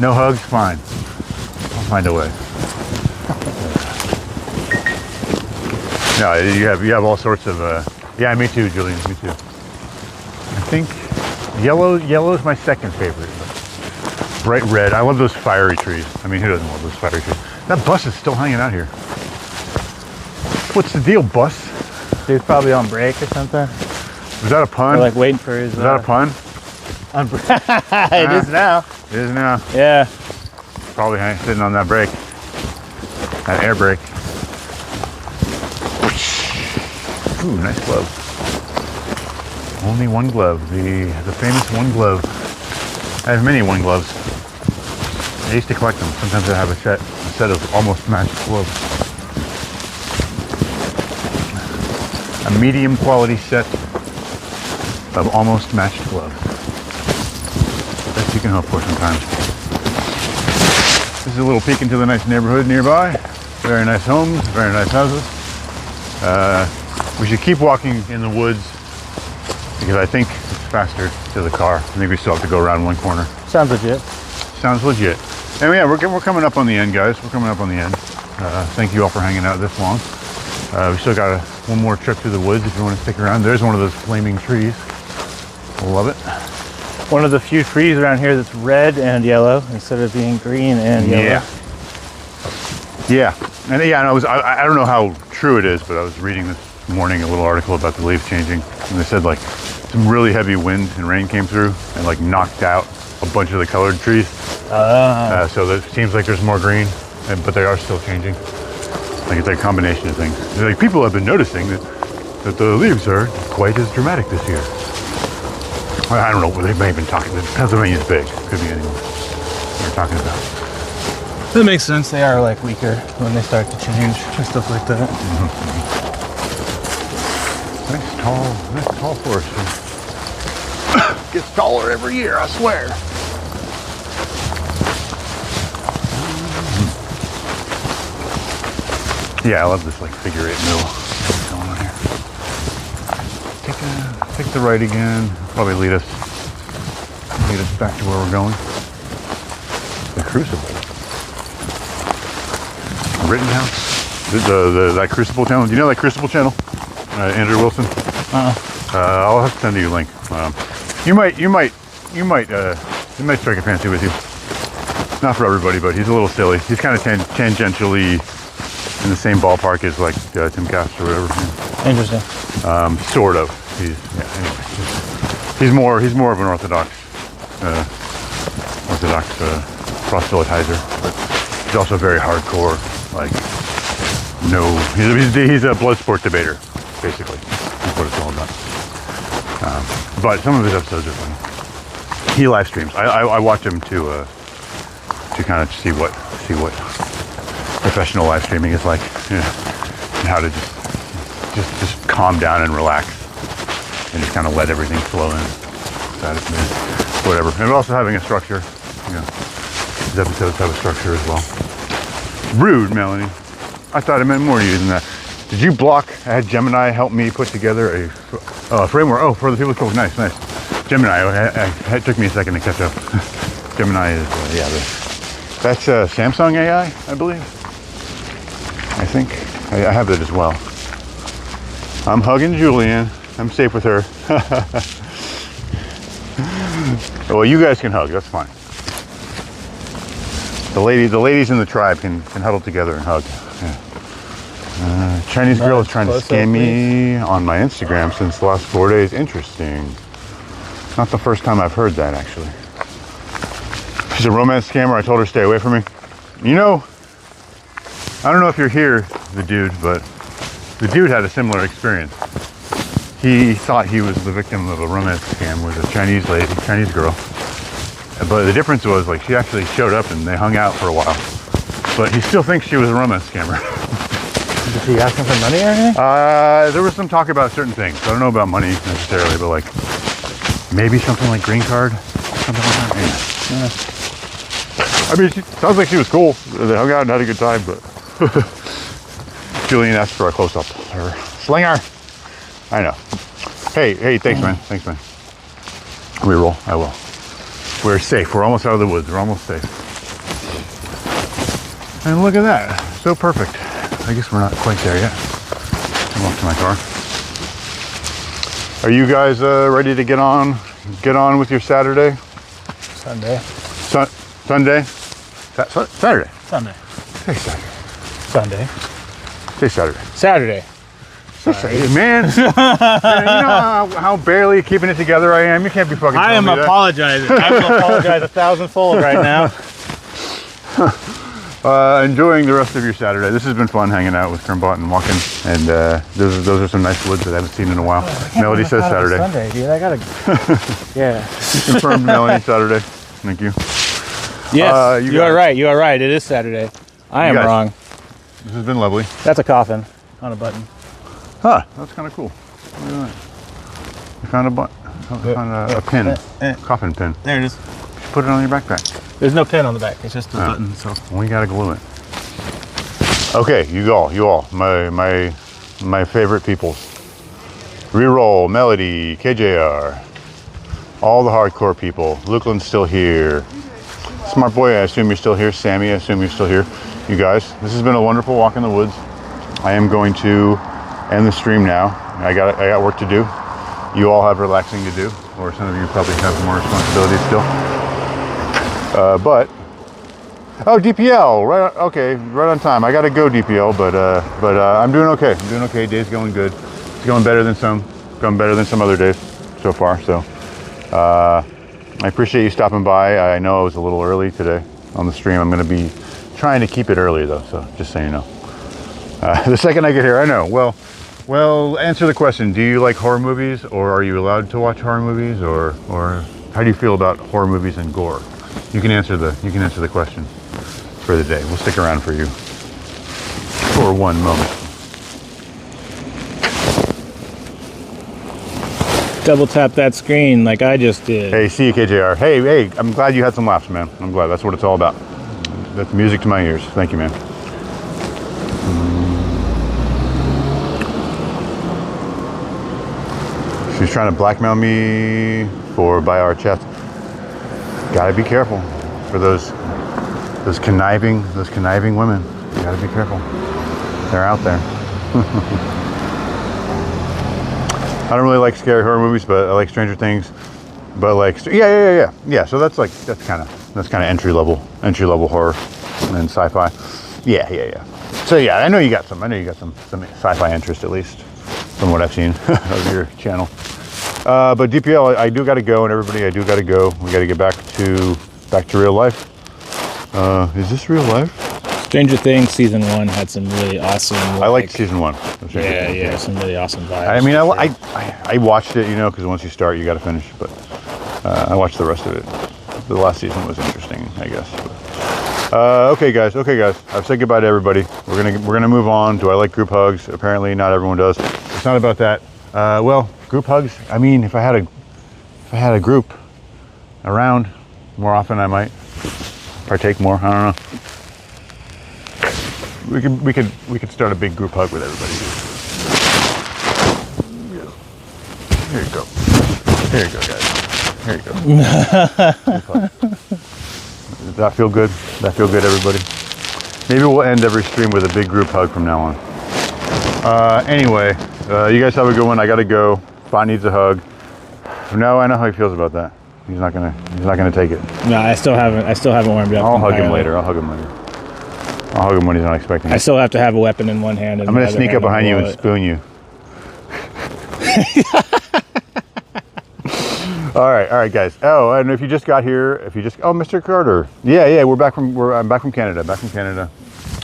No hugs? Fine. I'll find a way. No, you have all sorts of, yeah, me too, Julian, me too. I think yellow's my second favorite. Bright red. I love those fiery trees. I mean, who doesn't love those fiery trees? That bus is still hanging out here. What's the deal, bus? Dude's probably on break or something. Was that a pun? Or like waiting for his. Was that a pun? It is now. It is now. Yeah. Probably sitting on that brake. That air brake. Ooh, nice glove. Only one glove. The famous one glove. I have many one gloves. I used to collect them. Sometimes I have a set of almost matched gloves. A medium quality set of almost matched gloves. Best you can hope for sometimes. This is a little peek into the nice neighborhood nearby. Very nice homes, very nice houses. We should keep walking in the woods because I think it's faster to the car. I think we still have to go around one corner. Sounds legit. Sounds legit. And yeah, we're coming up on the end, guys. We're coming up on the end. Thank you all for hanging out this long. We still got one more trip through the woods if you want to stick around. There's one of those flaming trees. Love it. One of the few trees around here that's red and yellow instead of being green and yellow. Yeah. And yeah, and I don't know how true it is, but I was reading this morning a little article about the leaves changing, and they said like some really heavy wind and rain came through and like knocked out a bunch of the colored trees. So it seems like there's more green, but they are still changing. Like it's like a combination of things. Like people have been noticing that the leaves are quite as dramatic this year. I don't know what they may have been talking about. Pennsylvania's big. Could be anyone they're talking about. That makes sense. They are like weaker when they start to change and stuff like that. Nice tall forest. Gets taller every year, I swear. Yeah, I love this like figure eight mill going on here. Take the right again. Probably lead us back to where we're going. The Crucible. Rittenhouse. That Crucible channel. Do you know that Crucible channel? Andrew Wilson. I'll have to send you a link. You might strike a fancy with you. Not for everybody, but he's a little silly. He's kind of tangentially in the same ballpark as like Tim Cast or whatever. Interesting. Sort of. He's more of an orthodox proselytizer, but he's also very hardcore. Like, no, he's a blood sport debater, basically. That's what it's all about. But some of his episodes are funny. He live streams. I watch him to kind of see what professional live streaming is like, and how to just calm down and relax and just kind of let everything flow in. Whatever. And also having a structure. His episodes have a structure as well. Rude, Melanie. I thought it meant more to you than that. Did you block? I had Gemini help me put together a framework. Oh, for the people cool. Nice. Gemini. It took me a second to catch up. Gemini is, that's Samsung AI, I believe. I think. I have it as well. I'm hugging Julian. I'm safe with her. Well, you guys can hug. That's fine. The ladies in the tribe can huddle together and hug. Yeah. Chinese girl is trying to scam me on my Instagram since the last 4 days. Interesting. Not the first time I've heard that, actually. She's a romance scammer. I told her to stay away from me. You know, I don't know if you're here, the dude, but the dude had a similar experience. He thought he was the victim of a romance scam with a Chinese girl. But the difference was like she actually showed up and they hung out for a while. But he still thinks she was a romance scammer. Did he ask him for money or anything? There was some talk about certain things. I don't know about money necessarily, but like maybe something like green card, something like that. Yeah. I mean, she sounds like she was cool. They hung out and had a good time, but Julian asked for a close-up. Her slinger. I know. Hey, thanks, man. Thanks, man. Reroll. I will. We're safe. We're almost out of the woods. We're almost safe. And look at that. So perfect. I guess we're not quite there yet. I'm off to my car. Are you guys ready to get on with your Saturday? Sunday. Sunday? Saturday. Sunday. Say Saturday. Sunday. Say Saturday. Saturday. Say, man, you know how barely keeping it together I am? You can't be fucking I am telling me that. apologizing. I will apologize 1,000-fold right now. Enjoying the rest of your Saturday. This has been fun hanging out with Kermbot and walking. And those are some nice woods that I haven't seen in a while. Melody says Saturday. Sunday, dude. I gotta. Yeah. Confirmed, Melody. Saturday. Thank you. Yes, you are right. You are right. It is Saturday. I am wrong. This has been lovely. That's a coffin on a button. Huh, that's kind of cool. Look at that. We found a pin, coffin pin. There it is. Put it on your backpack. There's no pin on the back. It's just a button. So we gotta glue it. Okay, you all, my favorite peoples. Reroll, Melody, KJR, all the hardcore people. Lukeland's still here. Smart Boy, I assume you're still here. Sammy, I assume you're still here. You guys, this has been a wonderful walk in the woods. I am going to end the stream now. I got work to do. You all have relaxing to do, or some of you probably have more responsibilities still. DPL, right? Okay, right on time. I gotta go DPL, but I'm doing okay. I'm doing okay. Day's going good. It's going better than some other days so far. So I appreciate you stopping by. I know I was a little early today on the stream. I'm gonna be trying to keep it early though, so just so you know. The second I get here, I know. Well, answer the question. Do you like horror movies, or are you allowed to watch horror movies, or how do you feel about horror movies and gore? You can answer the question for the day. We'll stick around for you for one moment. double tap that screen like I just did. Hey, see you, KJR. Hey, I'm glad you had some laughs, man. I'm glad. That's what it's all about. That's music to my ears. Thank you, man. She's trying to blackmail me by our chat. Gotta be careful for those conniving women. You gotta be careful. They're out there. I don't really like scary horror movies, but I like Stranger Things. But like, yeah. So that's kind of entry level horror and sci-fi. Yeah. So yeah, I know you got some sci-fi interest, at least from what I've seen of your channel. But DPL, I do got to go, and everybody, I do got to go. We got to get back to real life. Is this real life? Stranger Things season 1 had some really awesome. I liked season 1. Yeah, some really awesome vibes. I mean, I watched it, because once you start, you got to finish. But I watched the rest of it. The last season was interesting, I guess. Okay, guys. I've said goodbye to everybody. We're gonna move on. Do I like group hugs? Apparently, not everyone does. It's not about that. Well, group hugs. I mean, if I had a group around more often, I might partake more. I don't know. We could start a big group hug with everybody. Here you go. Here you go, guys. Here you go. Does that feel good? That feel good, everybody? Maybe we'll end every stream with a big group hug from now on. Anyway, you guys have a good one. I gotta go. Spot needs a hug. No, I know how he feels about that. He's not gonna take it. No, I still haven't warmed up. I'll hug him later. I'll hug him when he's not expecting it. I still have to have a weapon in one hand. And I'm gonna sneak up behind you and spoon you. All right, guys. Oh, and if you just got here, Mr. Carter. Yeah, I'm back from Canada.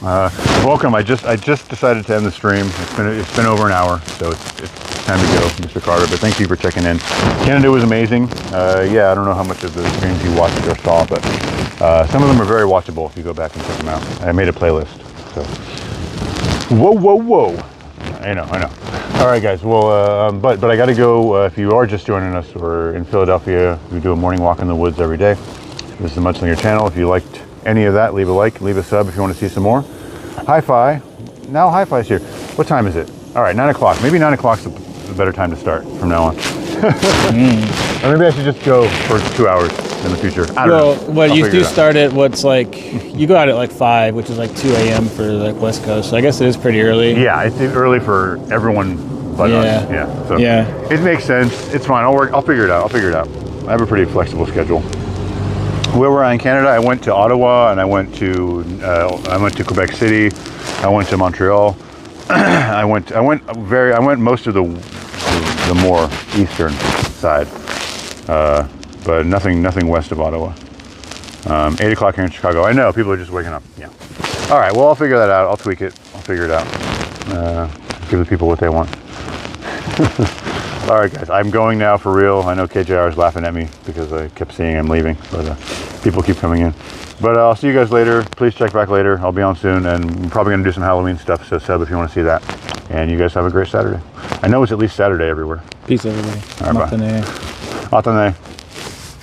Welcome. I just decided to end the stream. It's been over an hour, so it's time to go, Mr. Carter. But thank you for checking in. Canada was amazing. Yeah, I don't know how much of the streams you watched or saw, but some of them are very watchable if you go back and check them out. I made a playlist. So, whoa. I know. All right, guys. Well, but I got to go. If you are just joining us, we're in Philadelphia. We do a morning walk in the woods every day. This is the Mudslinger channel. If you liked any of that, leave a like, leave a sub if you want to see some more. Hi-Fi. Now Hi-Fi's here. What time is it? All right, 9 o'clock. Maybe 9 o'clock's a better time to start from now on. Or maybe I should just go for 2 hours in the future. I don't know. Well, you do start at what's like, you go out at like 5, which is like 2 a.m. for like West Coast. So I guess it is pretty early. Yeah, it's early for everyone but us. Yeah. So it makes sense. It's fine. I'll figure it out. I have a pretty flexible schedule. Where were I in Canada? I went to Ottawa and I went to Quebec City. I went to Montreal. I went most of the more eastern side, but nothing west of Ottawa. 8 o'clock here in Chicago. I know people are just waking up. Yeah. All right. Well, I'll figure that out. I'll tweak it. I'll figure it out. Give the people what they want. All right, guys, I'm going now for real. I know KJR is laughing at me because I kept seeing him leaving, but people keep coming in. But I'll see you guys later. Please check back later. I'll be on soon, and I'm probably going to do some Halloween stuff, so sub if you want to see that. And you guys have a great Saturday. I know it's at least Saturday everywhere. Peace, everybody. All right, bye. Matane.